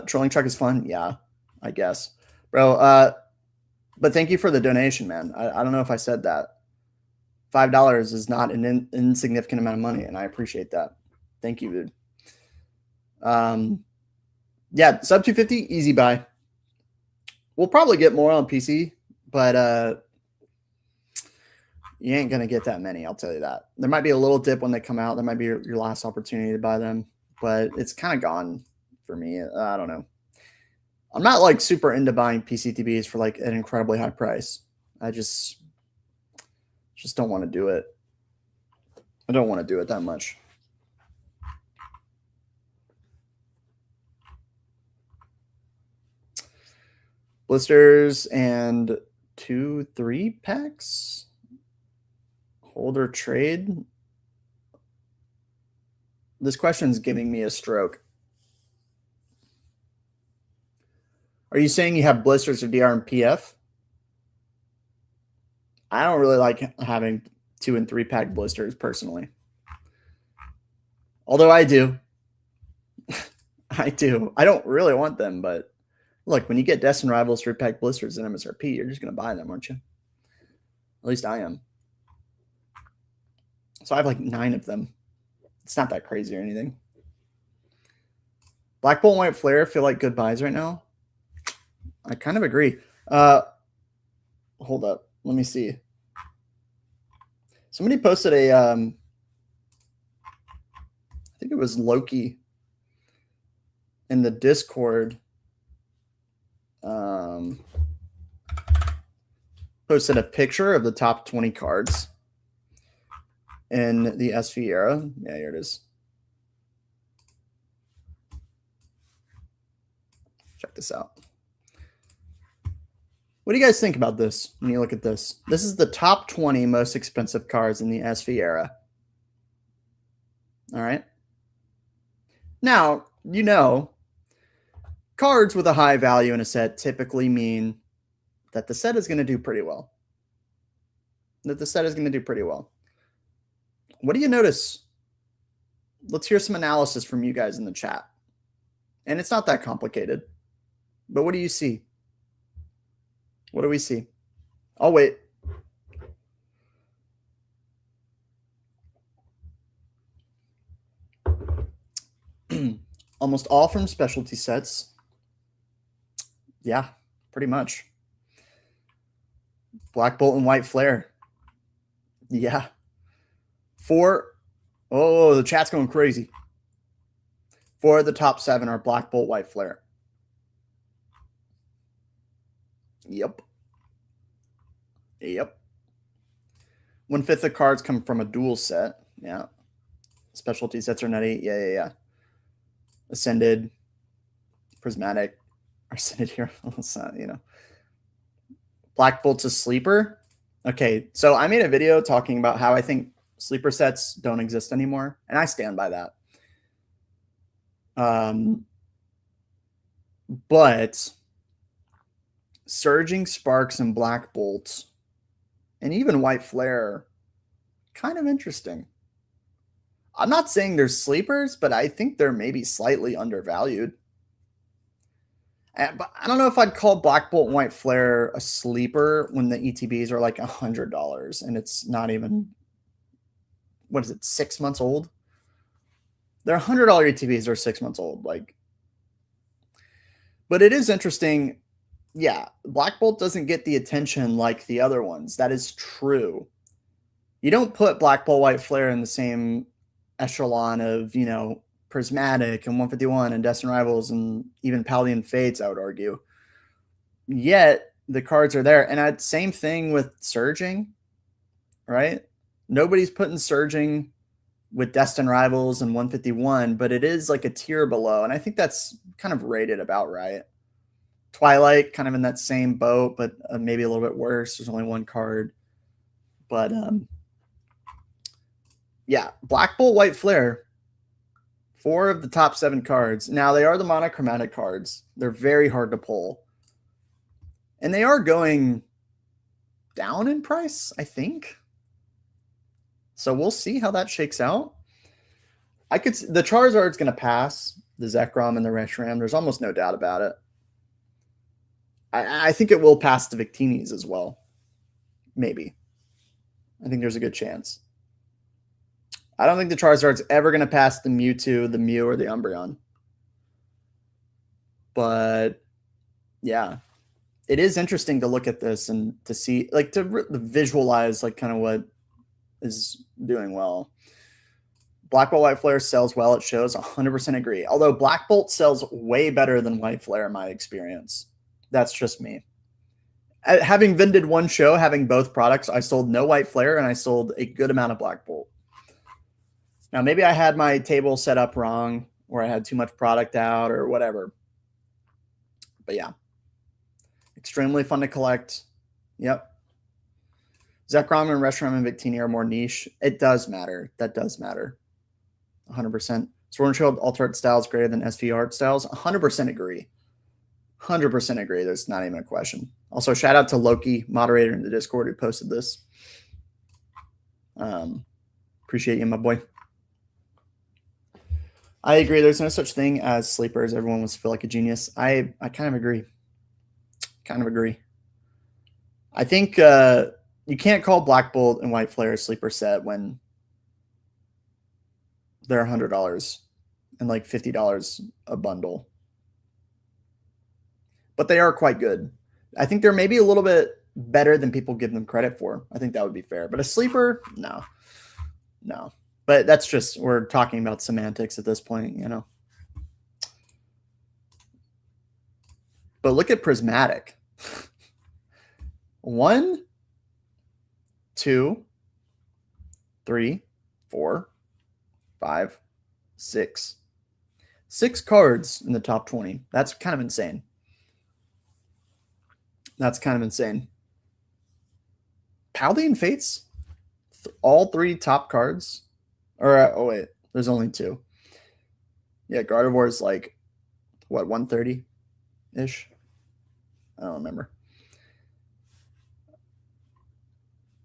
Trolling truck is fun. Yeah, I guess. Bro, but thank you for the donation, man. I don't know if I said that. $5 is not an insignificant amount of money, and I appreciate that. Thank you, dude. Yeah, sub 250, easy buy. We'll probably get more on PC, but you ain't going to get that many, I'll tell you that. There might be a little dip when they come out. That might be your last opportunity to buy them, but it's kind of gone for me. I don't know. I'm not like super into buying PCTBs for like an incredibly high price. I just don't want to do it. I don't want to do it that much. Blisters and 2-3 packs. Hold or trade. This question's giving me a stroke. Are you saying you have blisters or DR and PF? I don't really like having 2- and 3-pack blisters personally. Although I do. I do. I don't really want them, but look, when you get Destined Rivals 3-pack blisters in MSRP, you're just going to buy them, aren't you? At least I am. So I have like 9 of them. It's not that crazy or anything. Black Bolt and White Flare feel like good buys right now. I kind of agree. Hold up. Let me see. Somebody posted a, I think it was Loki in the Discord. Posted a picture of the top 20 cards in the SV era. Yeah, here it is. Check this out. What do you guys think about this when you look at this? This is the top 20 most expensive cards in the SV era. All right. Now, you know, cards with a high value in a set typically mean that the set is going to do pretty well. What do you notice? Let's hear some analysis from you guys in the chat. And it's not that complicated. But what do you see? What do we see? I'll wait. Almost all from specialty sets. Yeah, pretty much. Black Bolt and White Flare. Yeah. 4. Oh, the chat's going crazy. 4 of the top 7 are Black Bolt, White Flare. Yep. 1/5 of cards come from a dual set. Yeah. Specialty sets are nutty. Yeah. Ascended, Prismatic, Ascended here. You know. Black Bolt's a sleeper. Okay, so I made a video talking about how I think sleeper sets don't exist anymore, and I stand by that. But Surging Sparks and Black Bolts, and even White Flare, kind of interesting. I'm not saying they're sleepers, but I think they're maybe slightly undervalued. But I don't know if I'd call Black Bolt and White Flare a sleeper when the ETBs are like $100 and it's not even, what is it, 6 months old? They're $100 ETBs are 6 months old. Like, but it is interesting. Yeah, Black Bolt doesn't get the attention like the other ones. That is true. You don't put Black Bolt White Flare in the same echelon of, you know, Prismatic and 151 and Destined Rivals and even Paladin Fates, I would argue. Yet the cards are there. And same thing with Surging, right? Nobody's putting Surging with Destined Rivals and 151, but it is like a tier below. And I think that's kind of rated about right. Twilight kind of in that same boat, but maybe a little bit worse. There's only one card. But yeah, Black Bolt White Flare, 4 of the top 7 cards. Now, they are the monochromatic cards. They're very hard to pull. And they are going down in price, I think. So we'll see how that shakes out. The Charizard's going to pass the Zekrom and the Reshiram. There's almost no doubt about it. I think it will pass the Victinis as well. Maybe. I think there's a good chance. I don't think the Charizard's ever going to pass the Mewtwo, the Mew, or the Umbreon. But, yeah. It is interesting to look at this and to see, like, to visualize, like, kind of what is doing well. Black Bolt White Flare sells well. It shows. 100% agree. Although Black Bolt sells way better than White Flare in my experience. That's just me. Having vended one show, having both products, I sold no White Flare and I sold a good amount of Black Bolt. Now, maybe I had my table set up wrong or I had too much product out or whatever. But yeah. Extremely fun to collect. Yep. Zekrom and Reshiram and Victini are more niche. It does matter. That does matter. 100%. Sword and Shield Alt Art styles greater than SV art styles. 100% agree. 100% agree. There's not even a question. Also, shout out to Loki, moderator in the Discord, who posted this. Appreciate you, my boy. I agree. There's no such thing as sleepers. Everyone wants to feel like a genius. I kind of agree. Kind of agree. I think you can't call Black Bolt and White Flare a sleeper set when they're $100 and like $50 a bundle. But they are quite good. I think they're maybe a little bit better than people give them credit for. I think that would be fair. But a sleeper, no. No. But that's just, we're talking about semantics at this point, you know. But look at Prismatic. 1, 2, 3, 4, 5, 6. 6 cards in the top 20. That's kind of insane. That's kind of insane. Paladin Fates, all 3 top cards. Or, oh wait, there's only 2. Yeah, Gardevoir is like, what, 130-ish? I don't remember.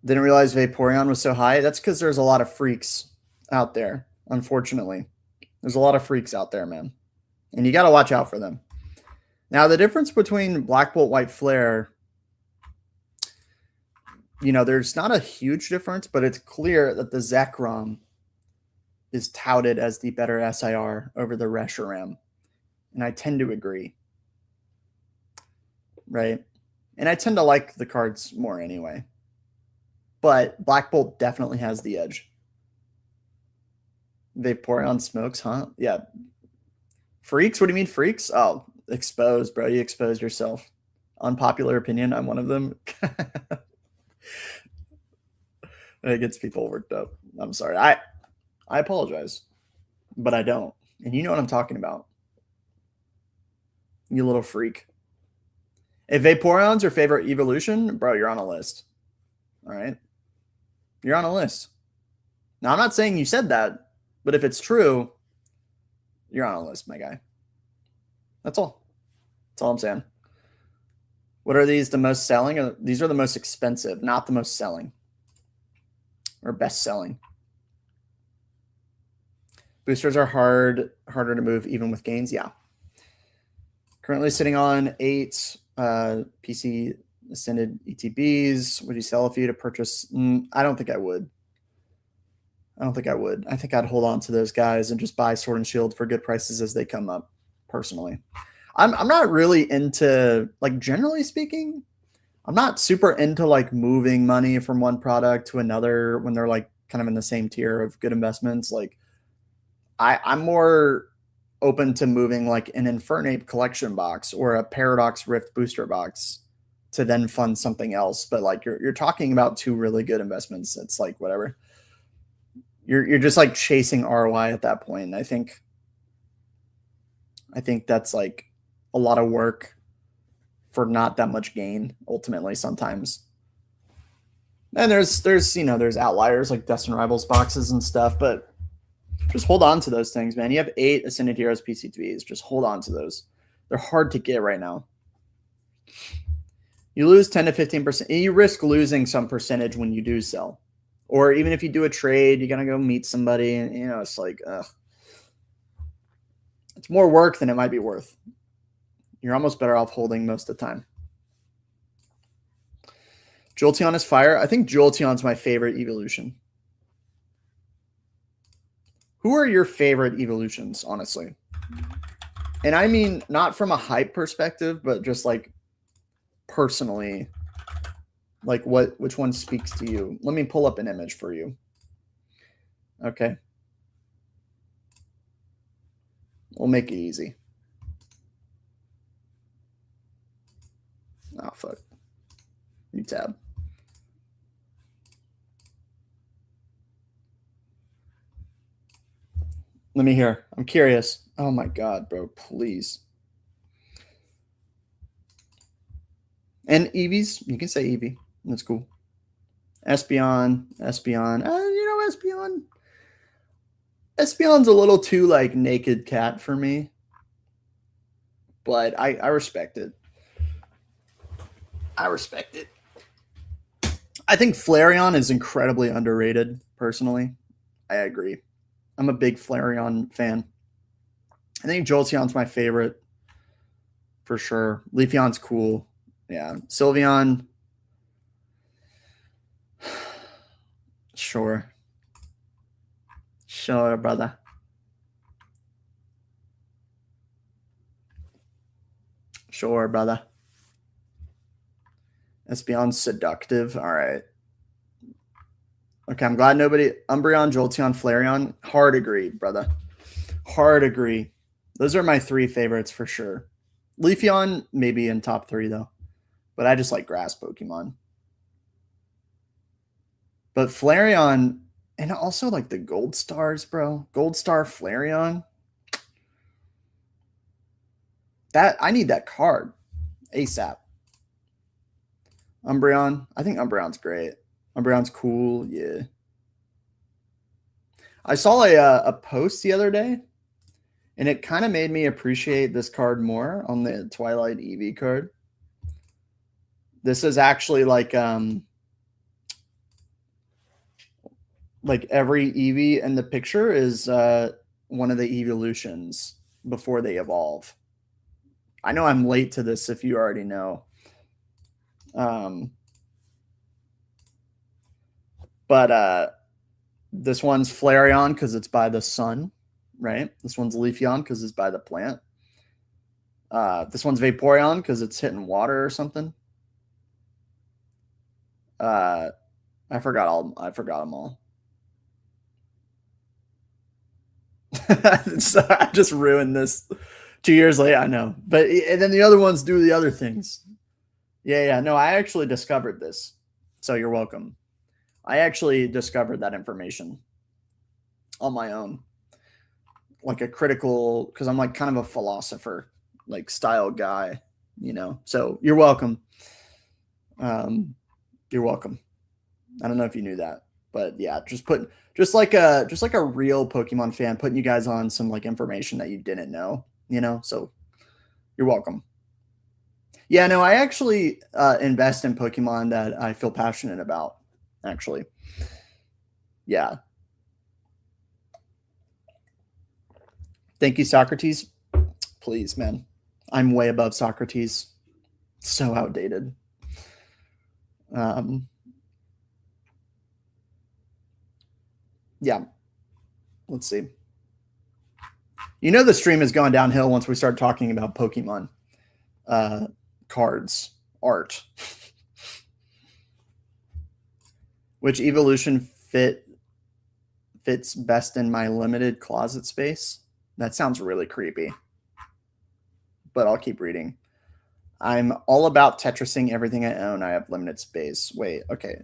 Didn't realize Vaporeon was so high. That's because there's a lot of freaks out there, unfortunately. There's a lot of freaks out there, man. And you got to watch out for them. Now, the difference between Black Bolt, White Flare, you know, there's not a huge difference, but it's clear that the Zekrom is touted as the better SIR over the Reshiram. And I tend to agree. Right? And I tend to like the cards more anyway. But Black Bolt definitely has the edge. Vaporeon smokes, huh? Yeah. Freaks? What do you mean freaks? Oh, exposed, bro. You exposed yourself. Unpopular opinion. I'm one of them. It gets people worked up. I'm sorry. I apologize. But I don't. And you know what I'm talking about. You little freak. If Vaporeon's your favorite evolution, bro, you're on a list. All right? You're on a list. Now, I'm not saying you said that, but if it's true, you're on a list, my guy. That's all. That's all I'm saying. What are these the most selling? These are the most expensive, not the most selling. Or best selling. Boosters are harder to move even with gains. Yeah. Currently sitting on 8 PC Ascended ETBs. Would you sell a few to purchase? I don't think I would. I don't think I would. I think I'd hold on to those guys and just buy Sword and Shield for good prices as they come up, personally. I'm not really into, like, generally speaking, I'm not super into like moving money from one product to another when they're like kind of in the same tier of good investments. Like I'm more open to moving like an Infernape collection box or a Paradox Rift booster box to then fund something else. But like you're talking about two really good investments. It's like whatever. You're just like chasing ROI at that point. And I think that's like a lot of work for not that much gain ultimately sometimes. And there's outliers like Destined Rivals boxes and stuff, but just hold on to those things, man. You have 8 Ascended Heroes PCTVs. Just hold on to those. They're hard to get right now. You lose 10 to 15%. You risk losing some percentage when you do sell. Or even if you do a trade, you're going to go meet somebody. And, it's like, ugh. It's more work than it might be worth. You're almost better off holding most of the time. Jolteon is fire. I think Jolteon's my favorite evolution. Who are your favorite evolutions, honestly? And I mean, not from a hype perspective, but just like personally, like which one speaks to you? Let me pull up an image for you. Okay. We'll make it easy. Oh, fuck. New tab. Let me hear. I'm curious. Oh my God, bro. Please. And Eevees. You can say Eevee. That's cool. Espeon. Espeon's a little too like naked cat for me. But I respect it. I think Flareon is incredibly underrated, personally. I agree. I'm a big Flareon fan. I think Jolteon's my favorite for sure. Leafeon's cool. Yeah. Sylveon. Sure. Sure, brother. Sure, brother. Espeon's seductive. All right. Okay, I'm glad nobody... Umbreon, Jolteon, Flareon. Hard agree, brother. Hard agree. Those are my 3 favorites for sure. Leafeon, maybe in top 3, though. But I just like grass Pokemon. But Flareon... And also like the Gold Stars, bro. Gold Star Flareon. I need that card. ASAP. Umbreon. I think Umbreon's great. Umbreon's cool, yeah. I saw a post the other day, and it kind of made me appreciate this card more on the Twilight Eevee card. This is actually like every Eevee in the picture is one of the evolutions before they evolve. I know I'm late to this if you already know. But this one's Flareon because it's by the sun, right? This one's Leafeon because it's by the plant. This one's Vaporeon because it's hitting water or something. I forgot them all. So I just ruined this 2 years later. I know, but and then the other ones do the other things. Yeah. No, I actually discovered this, so you're welcome. I actually discovered that information on my own, like a critical, because I'm like kind of a philosopher, like style guy, So you're welcome. You're welcome. I don't know if you knew that, but yeah, just like a real Pokemon fan, putting you guys on some like information that you didn't know, So you're welcome. Yeah, no, I actually invest in Pokemon that I feel passionate about. Actually, yeah. Thank you, Socrates. Please, man. I'm way above Socrates. So outdated. Yeah. Let's see. You know the stream is going downhill once we start talking about Pokemon cards, art. Which evolution fits best in my limited closet space? That sounds really creepy. But I'll keep reading. I'm all about Tetrising everything I own. I have limited space. Wait, okay.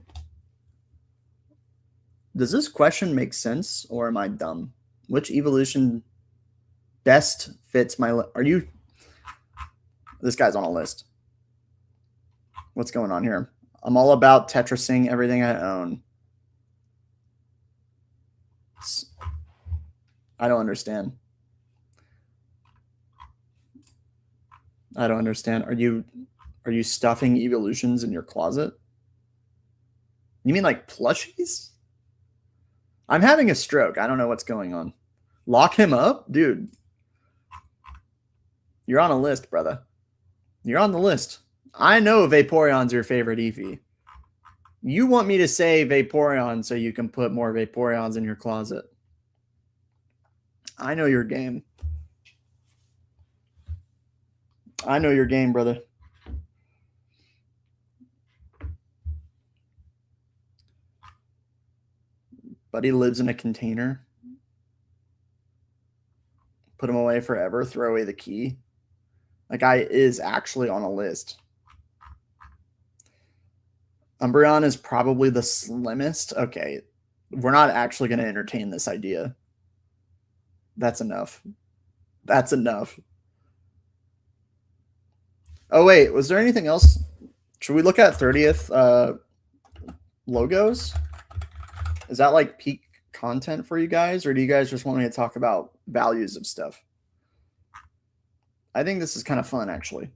Does this question make sense or am I dumb? Which evolution best fits my... Are you... This guy's on a list. What's going on here? I'm all about Tetrising everything I own. I don't understand. I don't understand. Are you stuffing evolutions in your closet? You mean like plushies? I'm having a stroke. I don't know what's going on. Lock him up? Dude. You're on a list, brother. You're on the list. I know Vaporeon's your favorite Eevee. You want me to say Vaporeon so you can put more Vaporeons in your closet. I know your game. I know your game, brother. Buddy lives in a container. Put him away forever. Throw away the key. That guy is actually on a list. Umbreon is probably the slimmest. Okay. We're not actually going to entertain this idea. That's enough. That's enough. Oh, wait. Was there anything else? Should we look at 30th logos? Is that like peak content for you guys? Or do you guys just want me to talk about values of stuff? I think this is kind of fun, actually.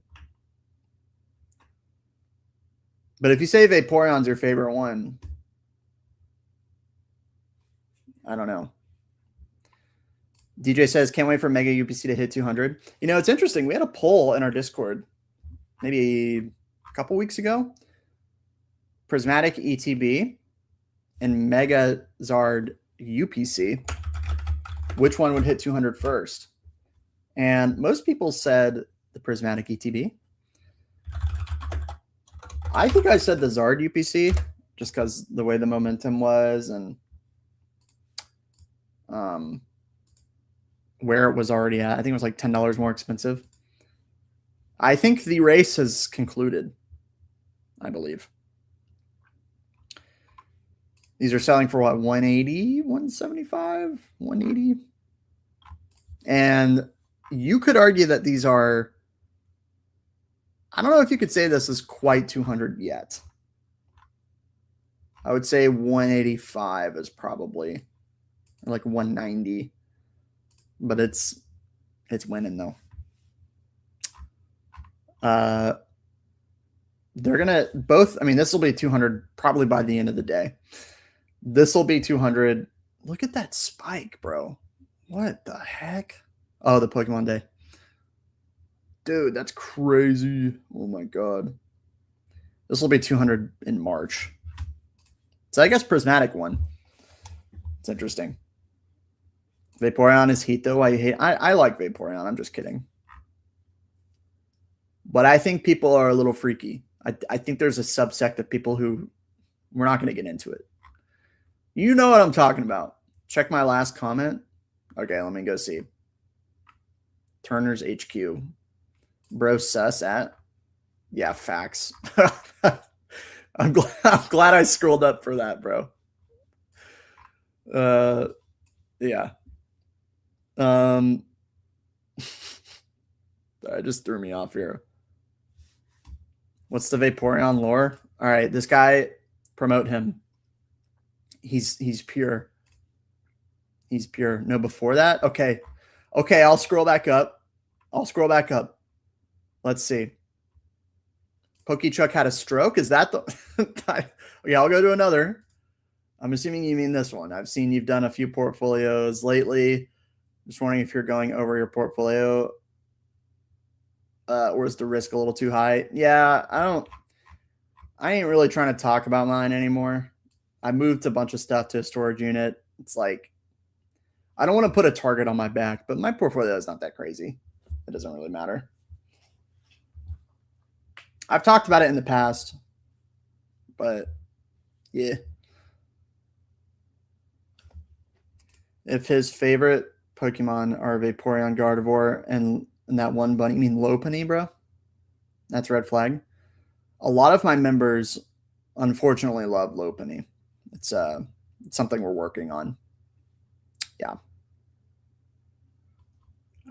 But if you say Vaporeon's your favorite one, I don't know. DJ says, can't wait for Mega UPC to hit 200. You know, it's interesting. We had a poll in our Discord maybe a couple weeks ago. Prismatic ETB and Mega Zard UPC. Which one would hit 200 first? And most people said the Prismatic ETB. I think I said the Zard UPC just because the way the momentum was and where it was already at. I think it was like $10 more expensive. I think the race has concluded, I believe. These are selling for what, 180, 175, 180? And you could argue that these are, I don't know if you could say this is quite 200 yet. I would say 185 is probably like 190, but it's winning though. They're gonna both. I mean, this will be 200 probably by the end of the day. This will be 200. Look at that spike, bro. What the heck? Oh, the Pokemon Day. Dude, that's crazy. Oh my god. This will be 200 in March. So I guess Prismatic one. It's interesting. Vaporeon is heat though. I like Vaporeon. I'm just kidding. But I think people are a little freaky. I think there's a subsect of people who we're not going to get into it. You know what I'm talking about. Check my last comment. Okay, let me go see. Turner's HQ. Bro sus at. Yeah, facts. I'm glad I scrolled up for that, bro. Yeah. That just threw me off here. What's the Vaporeon lore? All right, this guy, promote him. He's pure. He's pure. No, before that? Okay. Okay, I'll scroll back up. Let's see. Pokechuck had a stroke. Is that the... Okay, I'll go to another. I'm assuming you mean this one. I've seen you've done a few portfolios lately. Just wondering if you're going over your portfolio. Or is the risk a little too high? Yeah, I ain't really trying to talk about mine anymore. I moved a bunch of stuff to a storage unit. it's like, I don't want to put a target on my back, but my portfolio is not that crazy. It doesn't really matter. I've talked about it in the past, but yeah. If his favorite Pokemon are Vaporeon, Gardevoir, and that one bunny, you mean Lopunny, bro? That's red flag. A lot of my members, unfortunately, love Lopunny. It's something we're working on. Yeah.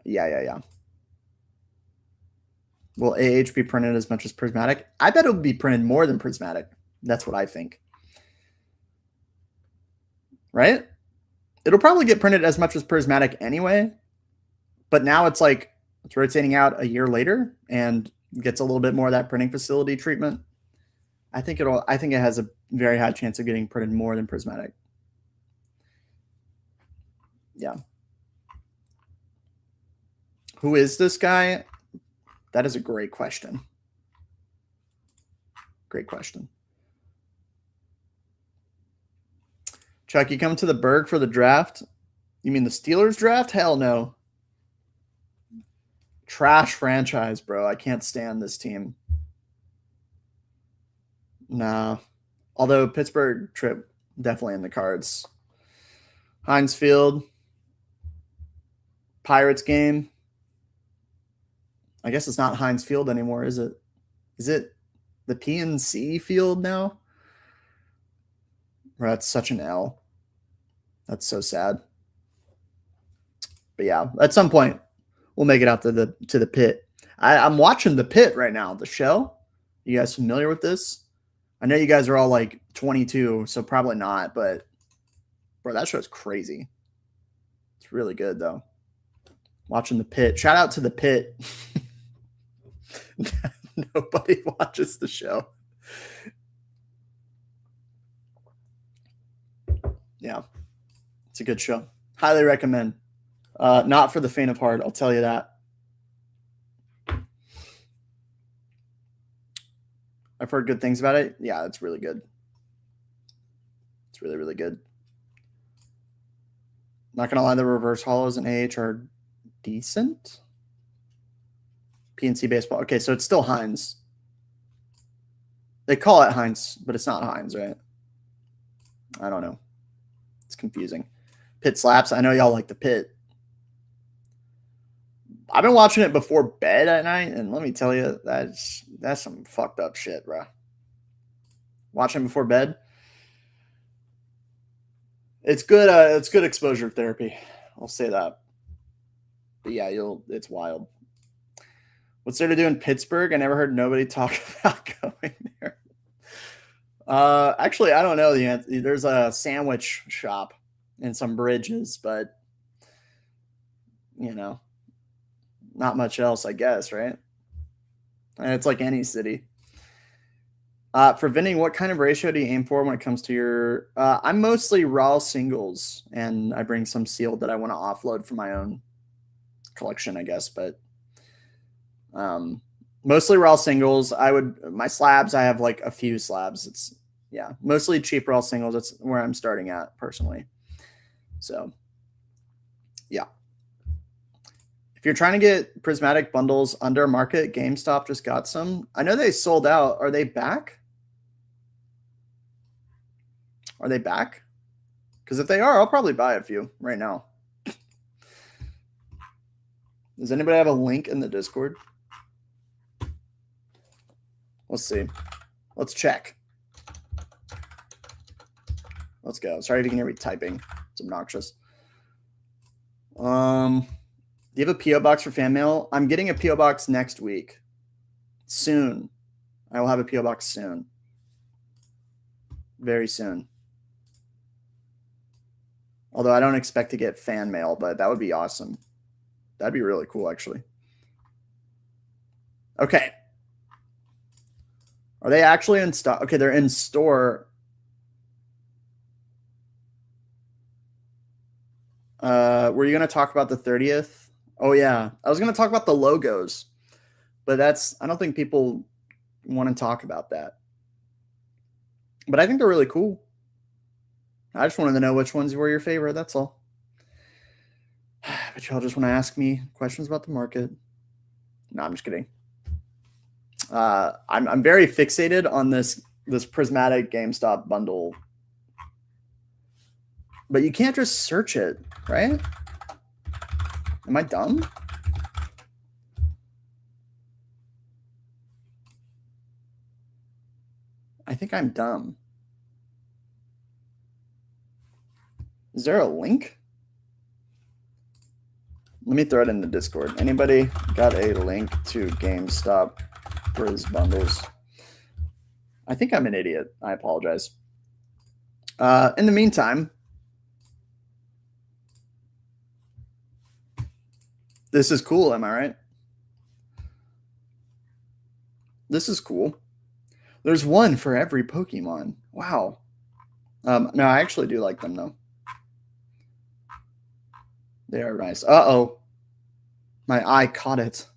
Yeah. Will AH be printed as much as Prismatic? I bet it would be printed more than Prismatic. That's what I think. Right? It'll probably get printed as much as Prismatic anyway. But now it's like it's rotating out a year later and gets a little bit more of that printing facility treatment. I think it has a very high chance of getting printed more than Prismatic. Yeah. Who is this guy? That is a great question. Great question. Chuck, you come to the Berg for the draft? You mean the Steelers draft? Hell no. Trash franchise, bro. I can't stand this team. Nah. Although Pittsburgh trip definitely in the cards. Heinz Field. Pirates game. I guess it's not Heinz Field anymore, is it? Is it the PNC Field now? Bro, that's such an L. That's so sad. But yeah, at some point we'll make it out to the pit. I'm watching the pit right now, the show. You guys familiar with this? I know you guys are all like 22, so probably not, but bro, that show's crazy. It's really good though. Watching the pit. Shout out to the pit. Nobody watches the show. Yeah. It's a good show. Highly recommend. Not for the faint of heart, I'll tell you that. I've heard good things about it. Yeah, it's really good. It's really, really good. Not going to lie, the reverse hollows and AH are decent. PNC baseball. Okay, so it's still Heinz. They call it Heinz, but it's not Heinz, right? I don't know. It's confusing. Pit slaps. I know y'all like the pit. I've been watching it before bed at night, and let me tell you, that's some fucked up shit, bro. Watching before bed. It's good. It's good exposure therapy. I'll say that. But yeah, it's wild. What's there to do in Pittsburgh? I never heard nobody talk about going there. Actually, I don't know the answer. There's a sandwich shop and some bridges, but you know, not much else, I guess, right? And it's like any city. For vending, what kind of ratio do you aim for when it comes to your? I'm mostly raw singles, and I bring some sealed that I want to offload for my own collection, I guess, but. Mostly raw singles. My slabs, I have like a few slabs. It's mostly cheap raw singles. That's where I'm starting at personally. So yeah. If you're trying to get prismatic bundles under market, GameStop just got some. I know they sold out. Are they back? Are they back? Because if they are, I'll probably buy a few right now. Does anybody have a link in the Discord? Let's see. Let's check. Let's go. Sorry if you can hear me typing. It's obnoxious. Do you have a P.O. box for fan mail? I'm getting a P.O. box next week. Soon. I will have a P.O. box soon. Very soon. Although I don't expect to get fan mail, but that would be awesome. That'd be really cool, actually. Okay. Are they actually in stock? Okay, they're in store. Were you going to talk about the 30th? Oh, yeah. I was going to talk about the logos, but I don't think people want to talk about that. But I think they're really cool. I just wanted to know which ones were your favorite. That's all. But y'all just want to ask me questions about the market. No, I'm just kidding. I'm very fixated on this Prismatic GameStop bundle. But you can't just search it, right? Am I dumb? I think I'm dumb. Is there a link? Let me throw it in the Discord. Anybody got a link to GameStop Priz bundles? I think I'm an idiot. I apologize. In the meantime, this is cool. Am I right? This is cool. There's one for every Pokemon. Wow. No, I actually do like them, though. They are nice. Uh-oh. My eye caught it.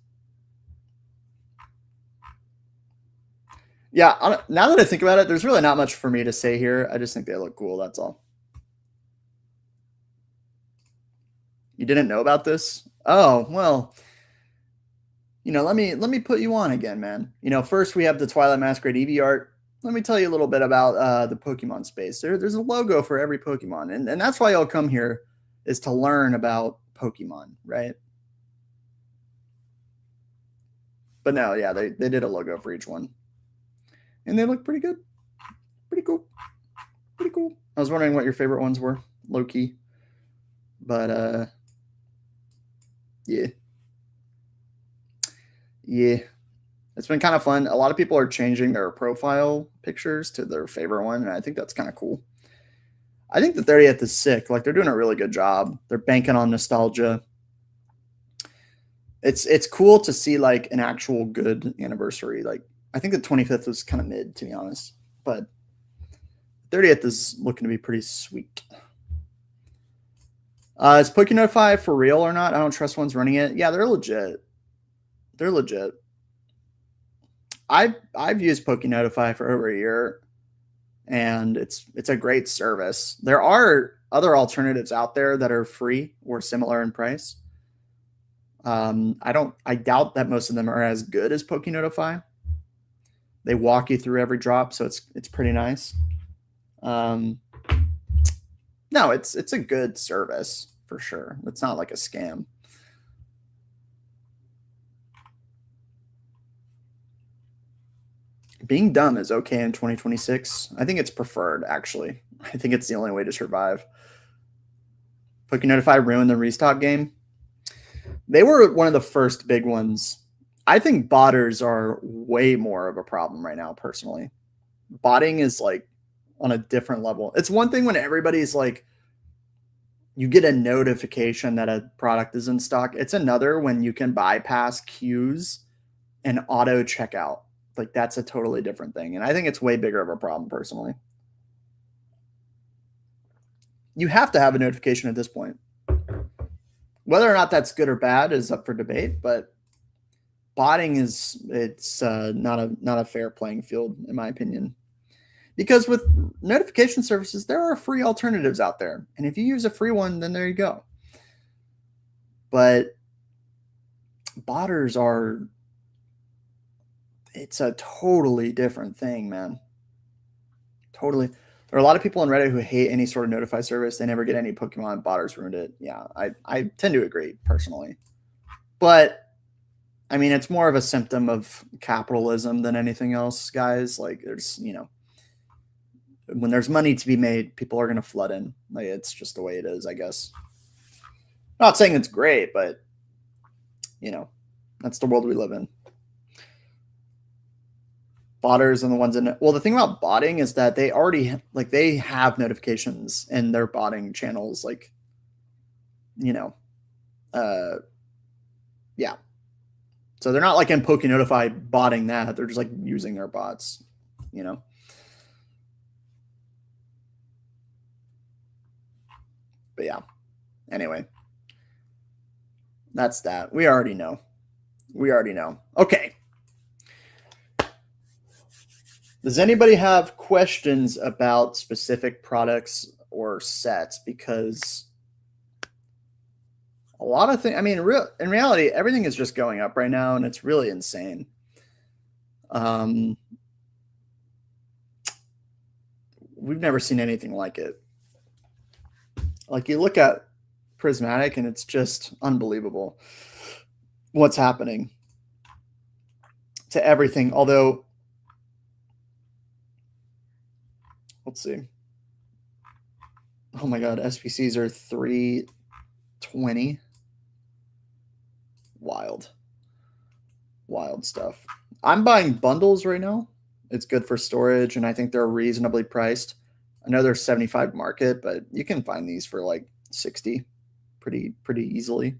Yeah, now that I think about it, there's really not much for me to say here. I just think they look cool, that's all. You didn't know about this? Oh, well, you know, let me put you on again, man. You know, first we have the Twilight Masquerade Eevee art. Let me tell you a little bit about the Pokemon space. There's a logo for every Pokemon, and that's why y'all come here, is to learn about Pokemon, right? But no, yeah, they did a logo for each one. And they look pretty good. Pretty cool. Pretty cool. I was wondering what your favorite ones were, low-key. But, yeah. Yeah. It's been kind of fun. A lot of people are changing their profile pictures to their favorite one, and I think that's kind of cool. I think the 30th is sick. Like, they're doing a really good job. They're banking on nostalgia. It's cool to see, like, an actual good anniversary. Like, I think the 25th was kind of mid, to be honest. But 30th is looking to be pretty sweet. Is Pokénotify for real or not? I don't trust one's running it. Yeah, they're legit. They're legit. I've used Pokénotify for over a year, and it's a great service. There are other alternatives out there that are free or similar in price. I doubt that most of them are as good as Pokénotify. They walk you through every drop, so it's pretty nice. No, it's a good service for sure. It's not like a scam. Being dumb is okay in 2026. I think it's preferred, actually. I think it's the only way to survive. Pokénotify ruined the restock game. They were one of the first big ones. I think botters are way more of a problem right now, personally. Botting is like on a different level. It's one thing when everybody's like, you get a notification that a product is in stock. It's another when you can bypass queues and auto checkout. Like, that's a totally different thing. And I think it's way bigger of a problem, personally. You have to have a notification at this point. Whether or not that's good or bad is up for debate, but botting it's not a fair playing field, in my opinion. Because with notification services, there are free alternatives out there. And if you use a free one, then there you go. But botters it's a totally different thing, man. Totally. There are a lot of people on Reddit who hate any sort of notify service. They never get any Pokemon. Botters ruined it. Yeah, I tend to agree, personally. But, I mean, it's more of a symptom of capitalism than anything else, guys. Like, there's, you know, when there's money to be made, people are going to flood in. Like, it's just the way it is, I guess. I'm not saying it's great, but, you know, that's the world we live in. Botters and the ones in it. Well, the thing about botting is that they already, like, they have notifications in their botting channels. Like, you know, yeah. So they're not like in Pokénotify botting that. They're just like using their bots, you know. But yeah, anyway, that's that. We already know. We already know. Okay. Does anybody have questions about specific products or sets, because a lot of things, I mean, in reality, everything is just going up right now, and it's really insane. We've never seen anything like it. Like, you look at Prismatic, and it's just unbelievable what's happening to everything. Although, let's see. Oh my God, SPCs are 320. Wild stuff. I'm buying bundles right now. It's good for storage, and I think they're reasonably priced. I know they're 75 market, but you can find these for like 60 pretty easily.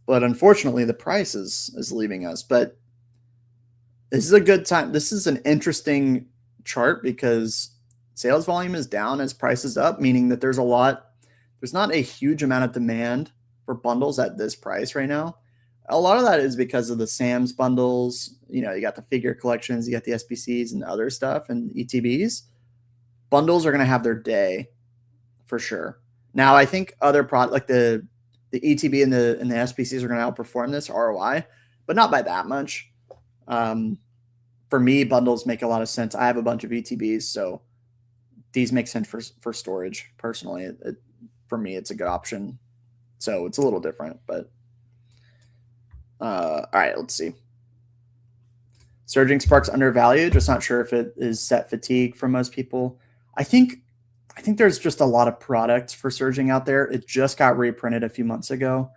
But unfortunately, the price is leaving us. But this is a good time. This is an interesting chart because sales volume is down as price is up, meaning that there's not a huge amount of demand for bundles at this price right now. A lot of that is because of the Sam's bundles. You know, you got the figure collections, you got the SPCs and other stuff, and ETBs. Bundles are going to have their day for sure. Now, I think other product like the ETB and the SPCs are going to outperform this ROI, but not by that much. For me, bundles make a lot of sense. I have a bunch of ETBs, so these make sense for storage. Personally, for me, it's a good option. So it's a little different, but all right, let's see. Surging Spark's undervalued. Just not sure if it is set fatigue for most people. I think there's just a lot of products for Surging out there. It just got reprinted a few months ago,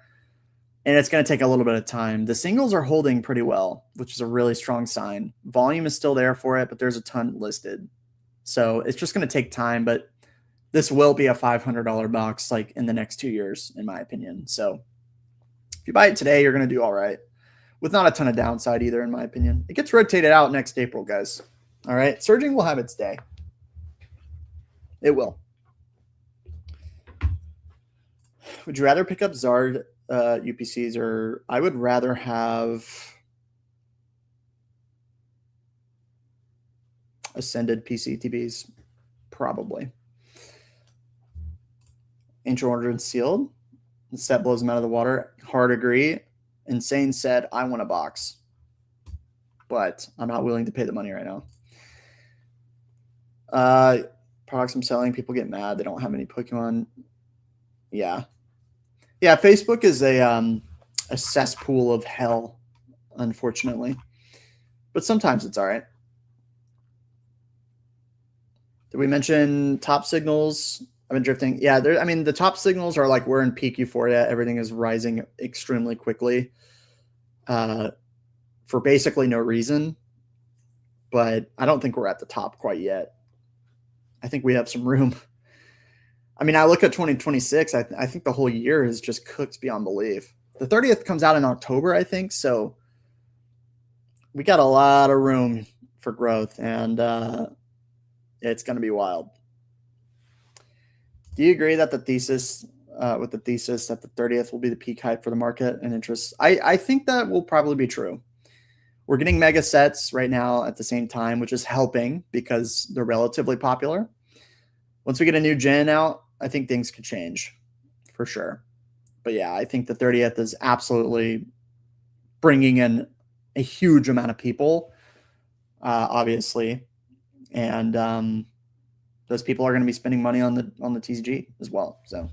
and it's going to take a little bit of time. The singles are holding pretty well, which is a really strong sign. Volume is still there for it, but there's a ton listed. So it's just going to take time, but this will be a $500 box like in the next 2 years, in my opinion. So if you buy it today, you're going to do all right with not a ton of downside either, in my opinion. It gets rotated out next April, guys. All right. Surging will have its day. It will. Would you rather pick up Zard UPCs, or I would rather have Ascended PCTBs? Probably. Ancient Order and Sealed. The set blows them out of the water. Hard agree. Insane said, I want a box, but I'm not willing to pay the money right now. Products I'm selling, people get mad. They don't have any Pokemon. Yeah. Facebook is a cesspool of hell, unfortunately, but sometimes it's all right. Did we mention top signals? I've been drifting. Yeah, the top signals are like we're in peak euphoria. Everything is rising extremely quickly for basically no reason. But I don't think we're at the top quite yet. I think we have some room. I mean, I look at 2026. I think the whole year is just cooked beyond belief. The 30th comes out in October, I think. So we got a lot of room for growth, and it's going to be wild. Do you agree that the thesis that the 30th will be the peak hype for the market and interest? I think that will probably be true. We're getting mega sets right now at the same time, which is helping because they're relatively popular. Once we get a new gen out, I think things could change for sure. But yeah, I think the 30th is absolutely bringing in a huge amount of people, obviously. And those people are going to be spending money on the TCG as well. So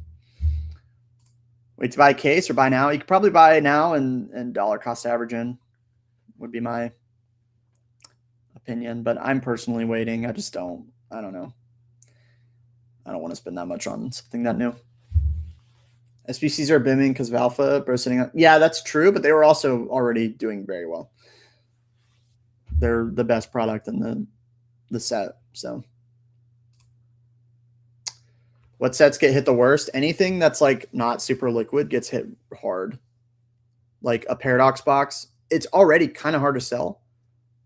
wait to buy a case or buy now. You could probably buy now and dollar cost average in would be my opinion. But I'm personally waiting. I don't know. I don't want to spend that much on something that new. SPCs are bimming because of alpha. Bro sitting up. Yeah, that's true. But they were also already doing very well. They're the best product in the set. So what sets get hit the worst? Anything that's like not super liquid gets hit hard. Like a Paradox box, it's already kind of hard to sell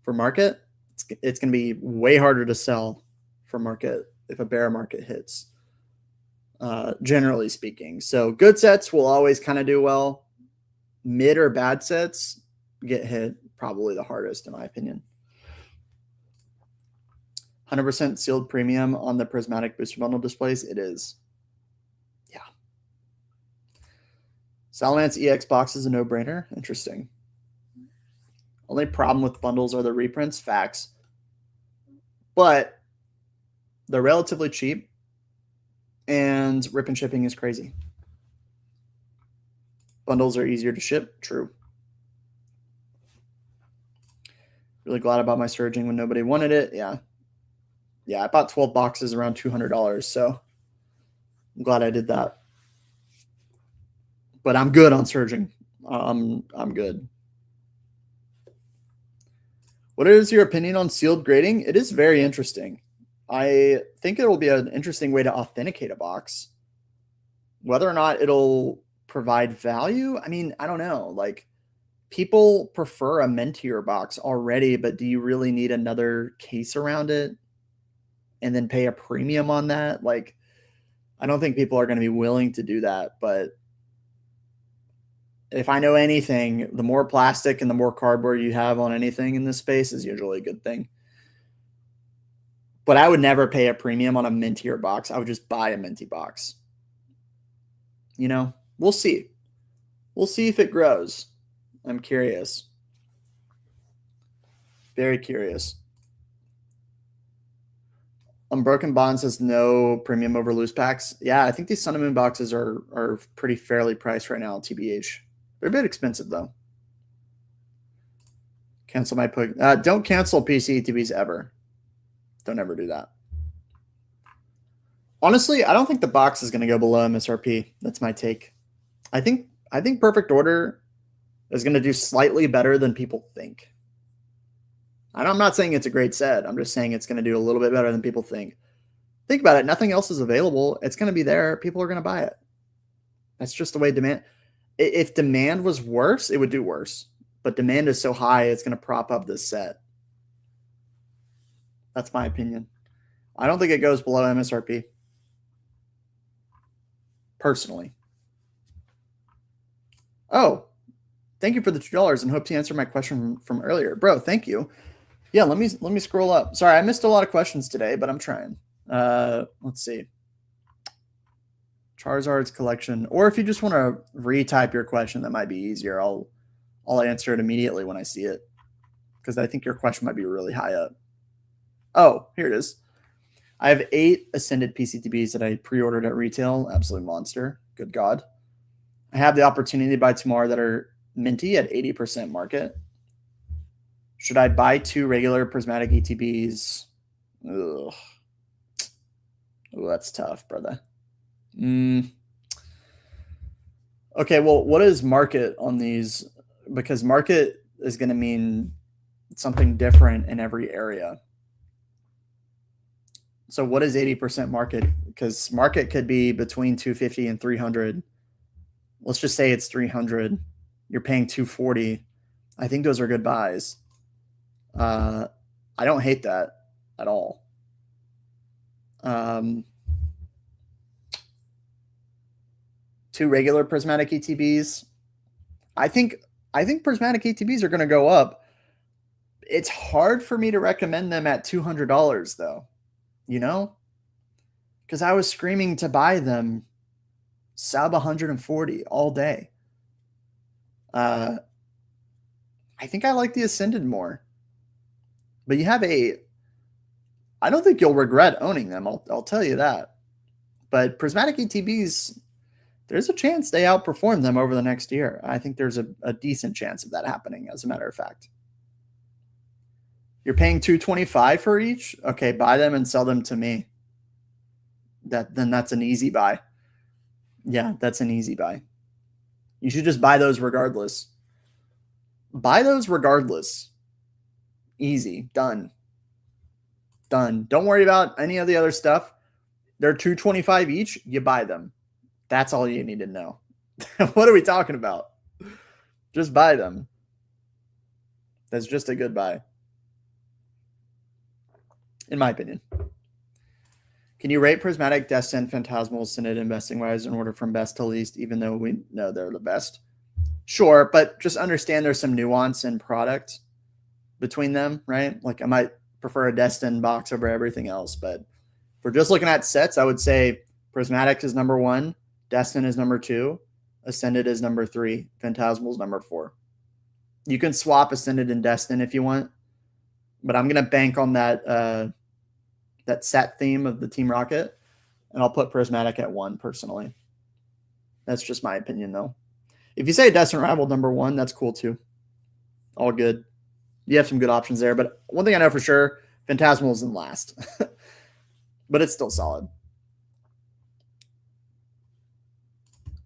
for market. It's going to be way harder to sell for market if a bear market hits, generally speaking. So good sets will always kind of do well. Mid or bad sets get hit probably the hardest, in my opinion. 100% sealed premium on the Prismatic Booster Bundle displays. It is. Yeah. Salamence EX box is a no-brainer. Interesting. Only problem with bundles are the reprints. Facts. But they're relatively cheap. And rip and shipping is crazy. Bundles are easier to ship. True. Really glad I bought my Surging when nobody wanted it. Yeah. Yeah, I bought 12 boxes around $200, so I'm glad I did that. But I'm good on Surging. I'm good. What is your opinion on sealed grading? It is very interesting. I think it will be an interesting way to authenticate a box. Whether or not it'll provide value, I mean, I don't know. Like, people prefer a mintier box already, but do you really need another case around it and then pay a premium on that? Like, I don't think people are going to be willing to do that. But if I know anything, the more plastic and the more cardboard you have on anything in this space is usually a good thing. But I would never pay a premium on a mintier box. I would just buy a minty box. You know, we'll see. We'll see if it grows. I'm curious. Very curious. Unbroken Bond says no premium over loose packs. Yeah, I think these Sun and Moon boxes are pretty fairly priced right now, TBH. They're a bit expensive, though. Cancel my don't cancel PC ETBs ever. Don't ever do that. Honestly, I don't think the box is going to go below MSRP. That's my take. I think Perfect Order is going to do slightly better than people think. And I'm not saying it's a great set. I'm just saying it's going to do a little bit better than people think. Think about it. Nothing else is available. It's going to be there. People are going to buy it. That's just the way demand. If demand was worse, it would do worse. But demand is so high, it's going to prop up this set. That's my opinion. I don't think it goes below MSRP. Personally. Oh, thank you for the $2 and hope to answer my question from earlier. Bro, thank you. Yeah, let me scroll up. Sorry, I missed a lot of questions today, but I'm trying. Let's see. Charizard's collection. Or if you just want to retype your question, that might be easier. I'll answer it immediately when I see it. Because I think your question might be really high up. Oh, here it is. I have 8 Ascended PCTBs that I pre-ordered at retail. Absolute monster. Good God. I have the opportunity to buy tomorrow that are minty at 80% market. Should I buy 2 regular prismatic ETBs? Ugh. Oh, that's tough, brother. Okay, well, what is market on these? Because market is going to mean something different in every area. So what is 80% market? Because market could be between 250 and 300. Let's just say it's 300. You're paying 240. I think those are good buys. I don't hate that at all. 2 regular prismatic ETBs. I think prismatic ETBs are going to go up. It's hard for me to recommend them at $200 though. You know? Because I was screaming to buy them sub 140 all day. I think I like the Ascended more. But you have 8. I don't think you'll regret owning them. I'll tell you that. But prismatic ETBs, there's a chance they outperform them over the next year. I think there's a decent chance of that happening, as a matter of fact. You're paying $225 for each? Okay, buy them and sell them to me. Then that's an easy buy. Yeah, that's an easy buy. You should just buy those regardless. Buy those regardless. Easy. Done. Done. Don't worry about any of the other stuff. They're $225 each. You buy them. That's all you need to know. What are we talking about? Just buy them. That's just a good buy. In my opinion. Can you rate Prismatic, Descent, Phantasmal, Synod, investing wise in order from best to least, even though we know they're the best? Sure, but just understand there's some nuance in product between them, right? Like I might prefer a Destin box over everything else. But if we're just looking at sets, I would say Prismatic is number 1, Destin is number 2, Ascended is number 3, Phantasmal is number 4. You can swap Ascended and Destin if you want, but I'm going to bank on that that set theme of the Team Rocket, and I'll put Prismatic at 1 personally. That's just my opinion, though. If you say Destin Rival number 1, that's cool too. All good. You have some good options there, but one thing I know for sure, Phantasmal is in last. But it's still solid.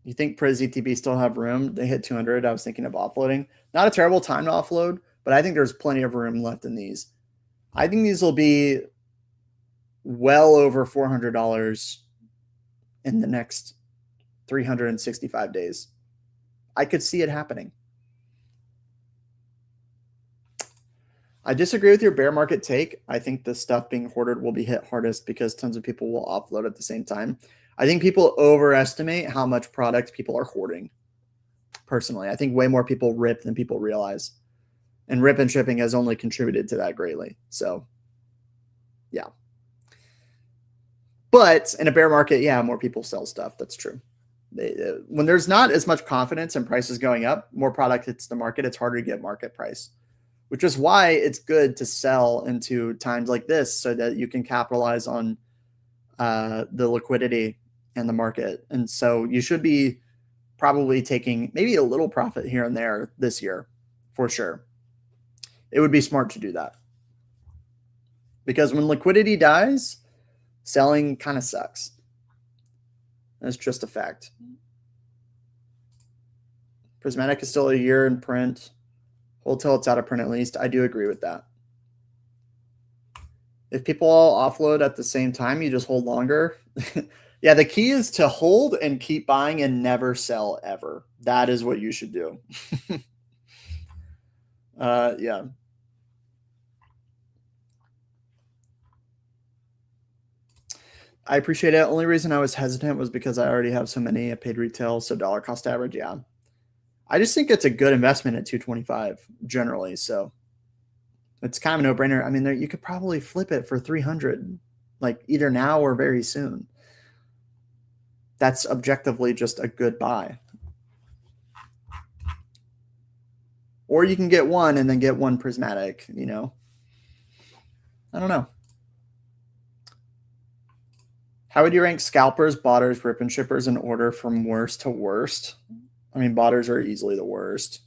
You think Priz ETB still have room? They hit 200. I was thinking of offloading. Not a terrible time to offload, but I think there's plenty of room left in these. I think these will be well over $400 in the next 365 days. I could see it happening. I disagree with your bear market take. I think the stuff being hoarded will be hit hardest because tons of people will offload at the same time. I think people overestimate how much product people are hoarding. Personally, I think way more people rip than people realize. And rip and shipping has only contributed to that greatly. So, yeah. But in a bear market, yeah, more people sell stuff. That's true. When there's not as much confidence in prices going up, more product hits the market, it's harder to get market price. Which is why it's good to sell into times like this so that you can capitalize on the liquidity and the market. And so you should be probably taking maybe a little profit here and there this year for sure. It would be smart to do that. Because when liquidity dies, selling kind of sucks. That's just a fact. Prismatic is still a year in print. Hold till it's out of print at least. I do agree with that. If people all offload at the same time, you just hold longer. Yeah, the key is to hold and keep buying and never sell ever. That is what you should do. Yeah. I appreciate it. Only reason I was hesitant was because I already have so many at paid retail, so dollar cost average, yeah. I just think it's a good investment at 225 generally. So it's kind of a no-brainer. I mean, you could probably flip it for 300, like either now or very soon. That's objectively just a good buy. Or you can get one and then get one prismatic, you know. I don't know. How would you rank scalpers, botters, rip and shippers in order from worst to worst? I mean, botters are easily the worst.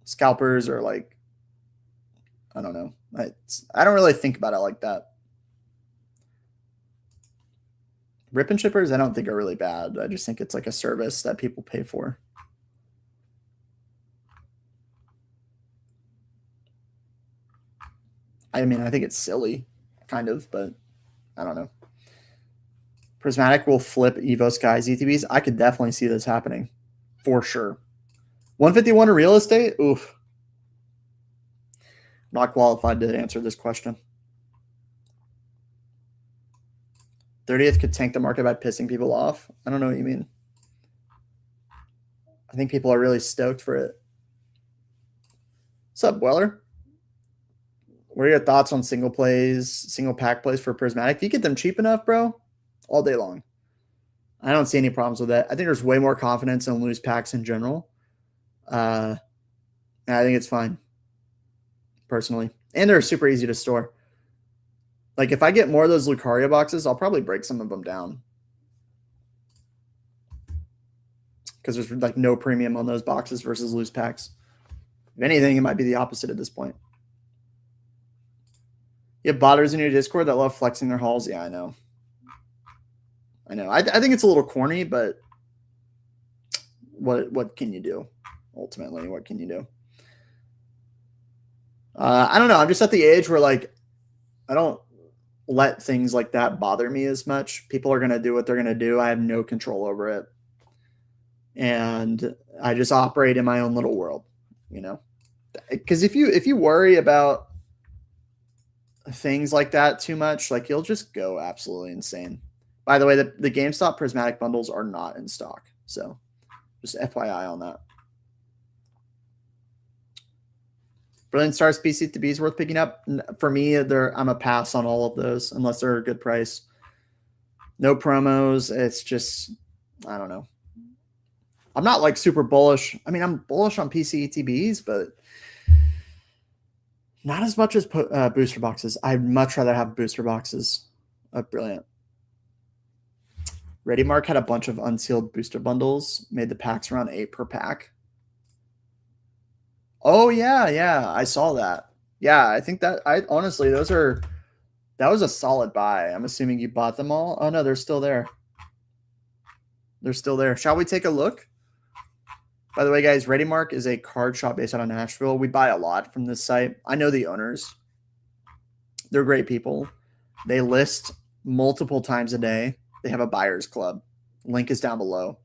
Scalpers are like, I don't know. I don't really think about it like that. Rip and shippers, I don't think are really bad. I just think it's like a service that people pay for. I mean, I think it's silly, kind of, but I don't know. Prismatic will flip Evo Skies ETBs. I could definitely see this happening for sure. 151 in real estate? Oof. Not qualified to answer this question. 30th could tank the market by pissing people off. I don't know what you mean. I think people are really stoked for it. What's up, Weller? What are your thoughts on single plays, single pack plays for Prismatic? If you get them cheap enough, bro, all day long. I don't see any problems with that. I think there's way more confidence in loose packs in general. I think it's fine, personally. And they're super easy to store. Like, if I get more of those Lucario boxes, I'll probably break some of them down. Because there's, like, no premium on those boxes versus loose packs. If anything, it might be the opposite at this point. You have botters in your Discord that love flexing their hauls? Yeah, I know. I know. I think it's a little corny, but what can you do? Ultimately, what can you do? I don't know. I'm just at the age where, like, I don't let things like that bother me as much. People are going to do what they're going to do. I have no control over it. And I just operate in my own little world, you know? Because if you worry about things like that too much, like, you'll just go absolutely insane. By the way, the GameStop Prismatic bundles are not in stock. So just FYI on that. Brilliant Stars PCTB is worth picking up. For me, I'm a pass on all of those unless they're a good price. No promos. It's just, I don't know. I'm not like super bullish. I mean, I'm bullish on PCTBs, but not as much as booster boxes. I'd much rather have booster boxes. Brilliant. Ready Mark had a bunch of unsealed booster bundles, made the packs around 8 per pack. Oh yeah, I saw that. Yeah, I think that honestly that was a solid buy. I'm assuming you bought them all. Oh no, they're still there. They're still there. Shall we take a look? By the way, guys, Ready Mark is a card shop based out of Nashville. We buy a lot from this site. I know the owners. They're great people. They list multiple times a day. They have a buyer's club. Link is down below.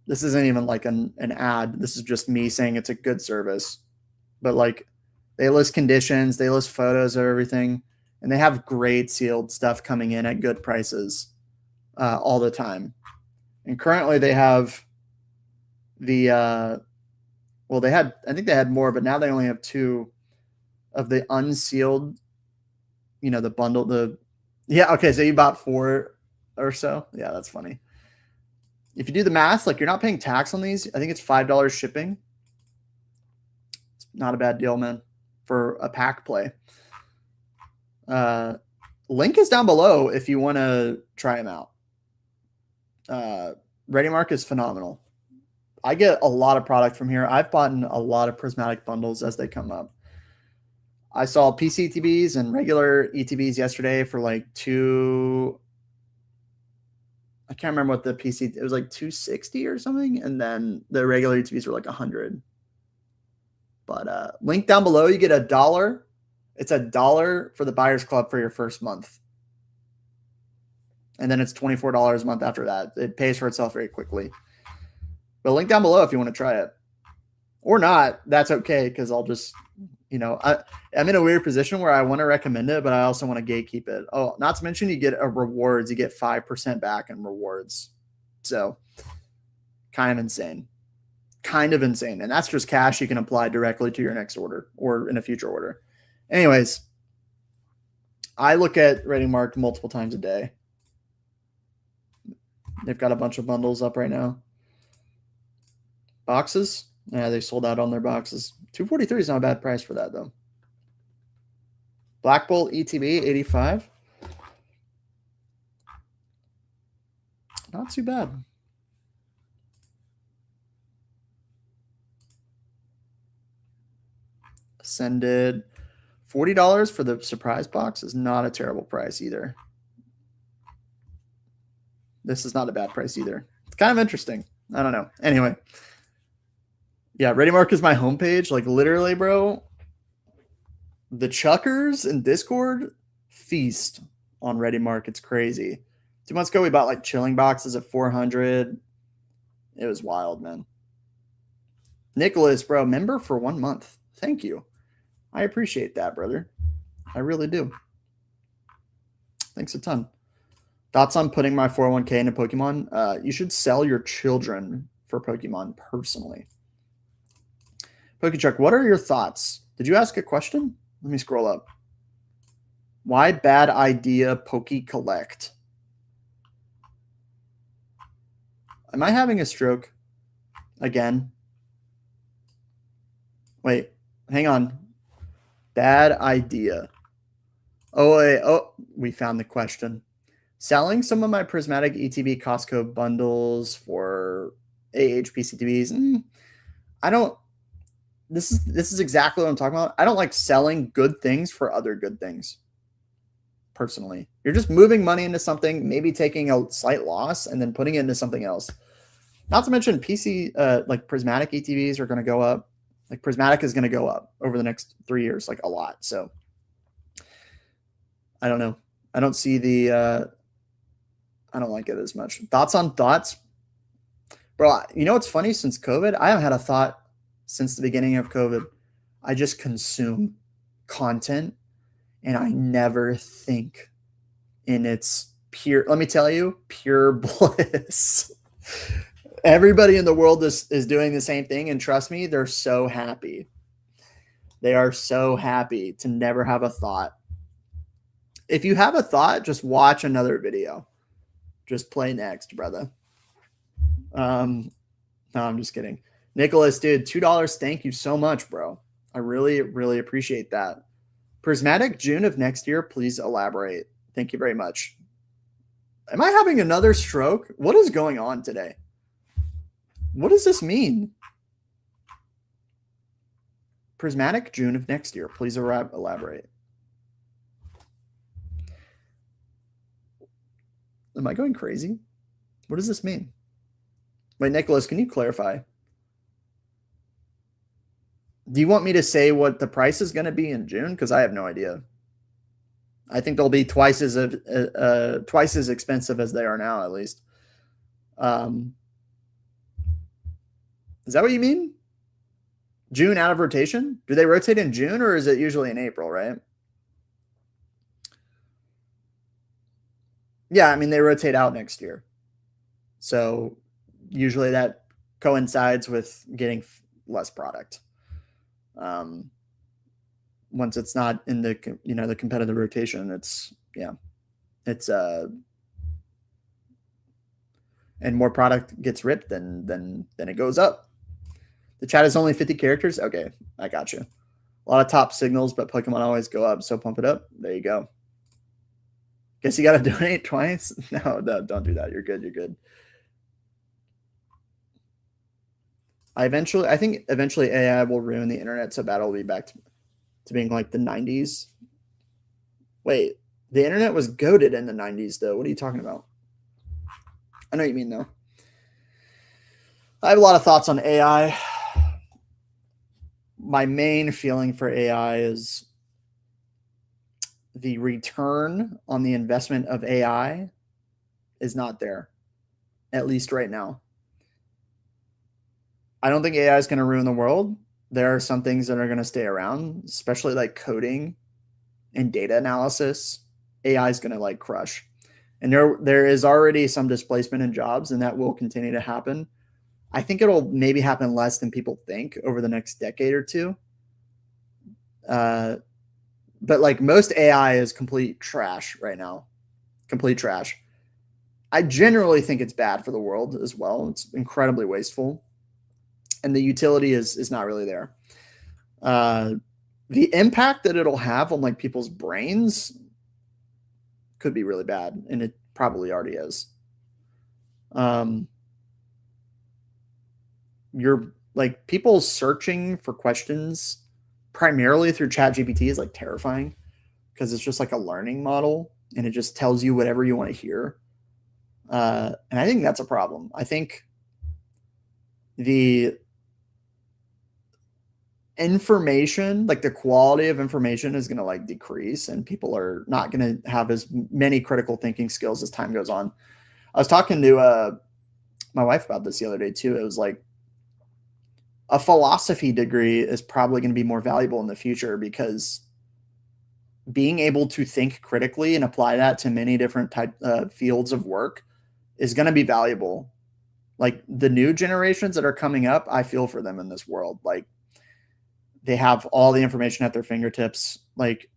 This isn't even like an ad. This is just me saying it's a good service. But like they list conditions, they list photos of everything, and they have great sealed stuff coming in at good prices all the time. And currently they have the well, I think they had more, but now they only have 2 of the unsealed, the bundle, yeah, okay, so you bought 4 or so. Yeah, that's funny. If you do the math, like you're not paying tax on these. I think it's $5 shipping. It's not a bad deal, man, for a pack play. Link is down below if you want to try them out. Ready Mark is phenomenal. I get a lot of product from here. I've bought a lot of prismatic bundles as they come up. I saw PCTBs and regular ETBs yesterday for like I can't remember what the PC, it was like 260 or something. And then the regular ETBs were like 100. But link down below, you get $1. It's $1 for the buyer's club for your first month. And then it's $24 a month after that. It pays for itself very quickly. But link down below if you want to try it. Or not, that's okay, because I'll just, I'm in a weird position where I want to recommend it, but I also want to gatekeep it. Oh, not to mention you get rewards. You get 5% back in rewards. So kind of insane. And that's just cash you can apply directly to your next order or in a future order. Anyways, I look at Ready Mark multiple times a day. They've got a bunch of bundles up right now. Boxes? Yeah, they sold out on their boxes. $243 is not a bad price for that, though. Black Bolt ETB, 85. Not too bad. Ascended. $40 for the surprise box is not a terrible price either. This is not a bad price either. It's kind of interesting. I don't know. Anyway. Yeah, Ready Mark is my homepage. Like literally, bro, the Chuckers in Discord feast on Ready Mark. It's crazy. 2 months ago, we bought like chilling boxes at 400. It was wild, man. Nicholas, bro, member for 1 month. Thank you. I appreciate that, brother. I really do. Thanks a ton. Thoughts on putting my 401k into Pokemon? You should sell your children for Pokemon personally. Pokechuck, what are your thoughts? Did you ask a question? Let me scroll up. Why bad idea Poke Collect? Am I having a stroke again? Wait, hang on. Bad idea. Oh, wait. Oh, we found the question. Selling some of my Prismatic ETB Costco bundles for PCTBs. I don't. This is exactly what I'm talking about. I don't like selling good things for other good things. Personally, you're just moving money into something, maybe taking a slight loss and then putting it into something else. Not to mention like Prismatic ETBs are going to go up. Like Prismatic is going to go up over the next 3 years, like a lot. So I don't know. I don't see the, I don't like it as much. Thoughts on thoughts? Bro, you know what's funny? Since COVID, I haven't had a thought since the beginning of COVID. I just consume content and I never think in its pure, let me tell you, pure bliss. Everybody in the world is doing the same thing. And trust me, they're so happy. They are so happy to never have a thought. If you have a thought, just watch another video. Just play next, brother. No, I'm just kidding. Nicholas, dude, $2. Thank you so much, bro. I really, really appreciate that. Prismatic, June of next year. Please elaborate. Thank you very much. Am I having another stroke? What is going on today? What does this mean? Prismatic, June of next year. Please elaborate. Am I going crazy? What does this mean? Wait, Nicholas, can you clarify? Do you want me to say what the price is going to be in June? Because I have no idea. I think they'll be twice as expensive as they are now, at least. Is that what you mean? June out of rotation? Do they rotate in June, or is it usually in April, right? Yeah, I mean, they rotate out next year. So usually that coincides with getting less product. Once it's not in the the competitive rotation, it's and more product gets ripped, then it goes up. The chat is only 50 characters. Okay, I got you. A lot of top signals, but Pokemon always go up, so pump it up. There you go. Guess you got to donate twice. No, don't do that. You're good. You're good. I think eventually AI will ruin the internet, so bad it'll be back to being like the 90s. Wait, the internet was goated in the 90s, though. What are you talking about? I know what you mean, though. I have a lot of thoughts on AI. My main feeling for AI is the return on the investment of AI is not there, at least right now. I don't think AI is going to ruin the world. There are some things that are going to stay around, especially like coding and data analysis. AI is going to like crush. And there is already some displacement in jobs, and that will continue to happen. I think it'll maybe happen less than people think over the next decade or two. But like most AI is complete trash right now. Complete trash. I generally think it's bad for the world as well. It's incredibly wasteful. And the utility is not really there. The impact that it'll have on like people's brains could be really bad, and it probably already is. You're like people searching for questions primarily through ChatGPT is like terrifying because it's just like a learning model and it just tells you whatever you want to hear. And I think that's a problem. I think the information, like the quality of information is going to like decrease, and people are not going to have as many critical thinking skills as time goes on. I was talking to my wife about this the other day too. It was like a philosophy degree is probably going to be more valuable in the future because being able to think critically and apply that to many different fields of work is going to be valuable. Like the new generations that are coming up, I feel for them in this world. Like they have all the information at their fingertips. Like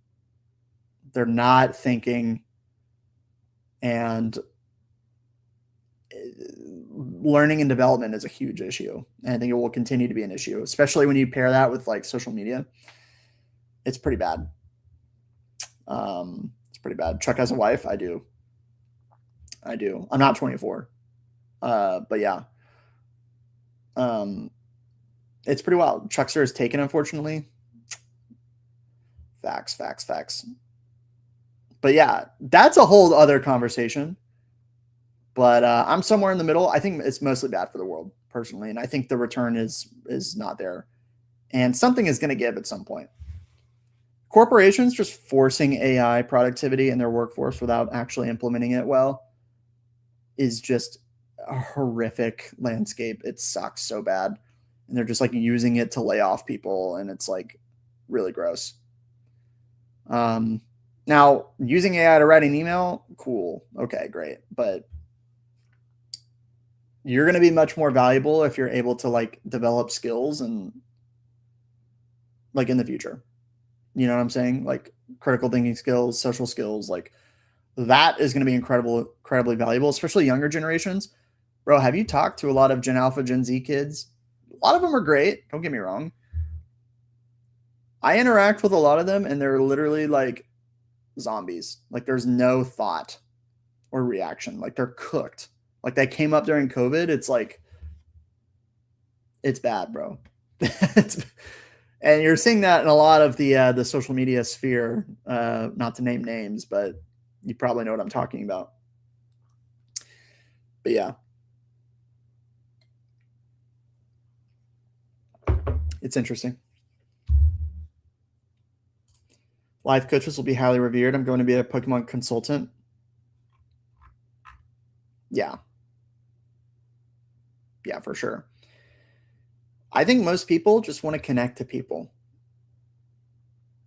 they're not thinking, and learning and development is a huge issue. And I think it will continue to be an issue, especially when you pair that with like social media. It's pretty bad. It's pretty bad. Chuck has a wife. I do. I'm not 24. But yeah. It's pretty wild. Chuckster is taken, unfortunately. Facts. But yeah, that's a whole other conversation. But I'm somewhere in the middle. I think it's mostly bad for the world, personally. And I think the return is not there. And something is going to give at some point. Corporations just forcing AI productivity in their workforce without actually implementing it well is just a horrific landscape. It sucks so bad. And they're just like using it to lay off people. And it's like really gross. Now, using AI to write an email, cool. Okay, great. But you're going to be much more valuable if you're able to like develop skills and like in the future. You know what I'm saying? Like critical thinking skills, social skills, like that is going to be incredibly valuable, especially younger generations. Bro, have you talked to a lot of Gen Alpha, Gen Z kids? A lot of them are great. Don't get me wrong. I interact with a lot of them and they're literally like zombies. Like there's no thought or reaction. Like they're cooked. Like they came up during COVID. It's like, it's bad, bro. And you're seeing that in a lot of the social media sphere. Not to name names, but you probably know what I'm talking about. But yeah, it's interesting. Life coaches will be highly revered. I'm going to be a Pokemon consultant. Yeah. Yeah, for sure. I think most people just want to connect to people.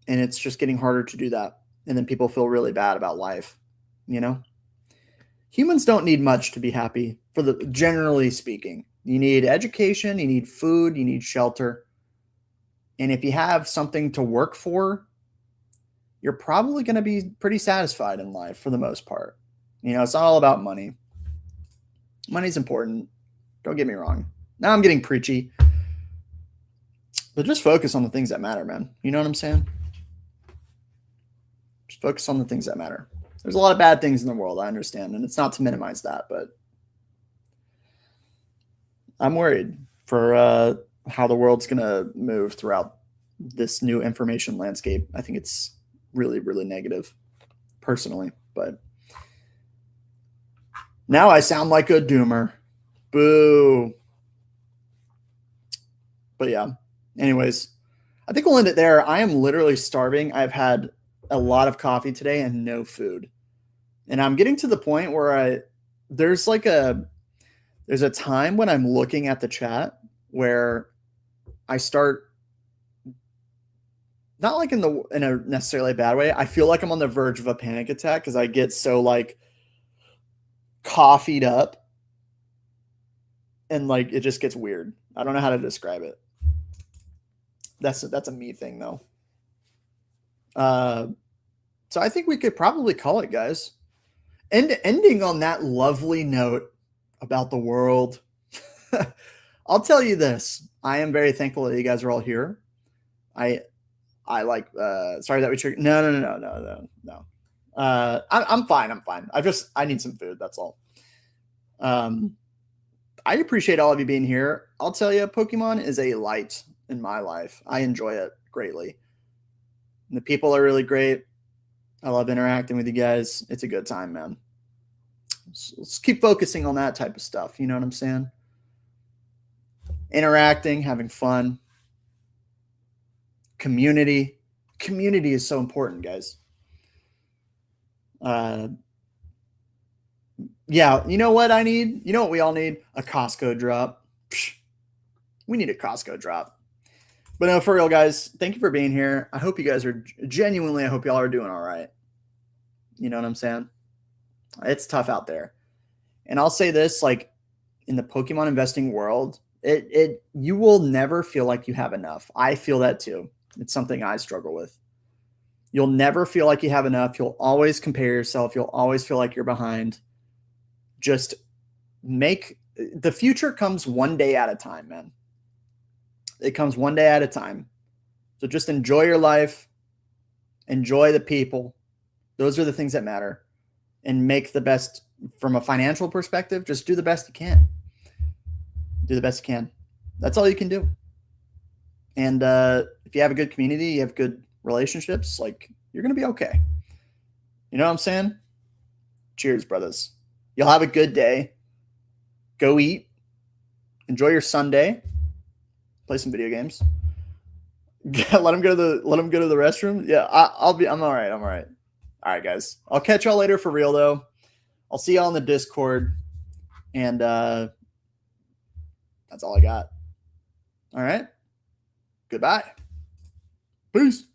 And it's just getting harder to do that. And then people feel really bad about life, you know? Humans don't need much to be happy, generally speaking. You need education, you need food, you need shelter. And if you have something to work for, you're probably going to be pretty satisfied in life for the most part. You know, it's not all about money. Money's important. Don't get me wrong. Now I'm getting preachy. But just focus on the things that matter, man. You know what I'm saying? Just focus on the things that matter. There's a lot of bad things in the world, I understand, and it's not to minimize that, but I'm worried for how the world's going to move throughout this new information landscape. I think it's really, really negative, personally, but now I sound like a doomer. Boo. But yeah, anyways, I think we'll end it there. I am literally starving. I've had a lot of coffee today and no food. And I'm getting to the point where there's a time when I'm looking at the chat where I start, not like in a necessarily bad way. I feel like I'm on the verge of a panic attack because I get so like coffeeed up and like it just gets weird. I don't know how to describe it. That's a me thing though. So I think we could probably call it, guys. And ending on that lovely note about the world. I'll tell you this. I am very thankful that you guys are all here. I like sorry that we triggered. No. I'm fine. I'm fine. I need some food. That's all. I appreciate all of you being here. I'll tell you, Pokemon is a light in my life. I enjoy it greatly. And the people are really great. I love interacting with you guys. It's a good time, man. So let's keep focusing on that type of stuff. You know what I'm saying? Interacting, having fun. Community. Community is so important, guys. Yeah, you know what I need? You know what we all need? A Costco drop. Psh, we need a Costco drop. But no, for real, guys, thank you for being here. I hope you guys are genuinely, I hope y'all are doing all right. You know what I'm saying? It's tough out there. And I'll say this, like in the Pokemon investing world, you will never feel like you have enough. I feel that too. It's something I struggle with. You'll never feel like you have enough. You'll always compare yourself. You'll always feel like you're behind. Just the future comes one day at a time, man. It comes one day at a time. So just enjoy your life. Enjoy the people. Those are the things that matter. And make the best from a financial perspective. Just do the best you can. Do the best you can. That's all you can do. And if you have a good community, you have good relationships, like you're going to be okay. You know what I'm saying? Cheers, brothers. You'll have a good day. Go eat. Enjoy your Sunday. Play some video games. let them go to the restroom. Yeah, I'm all right. I'm all right. All right, guys. I'll catch y'all later for real though. I'll see y'all on the Discord. And that's all I got. All right. Goodbye. Peace.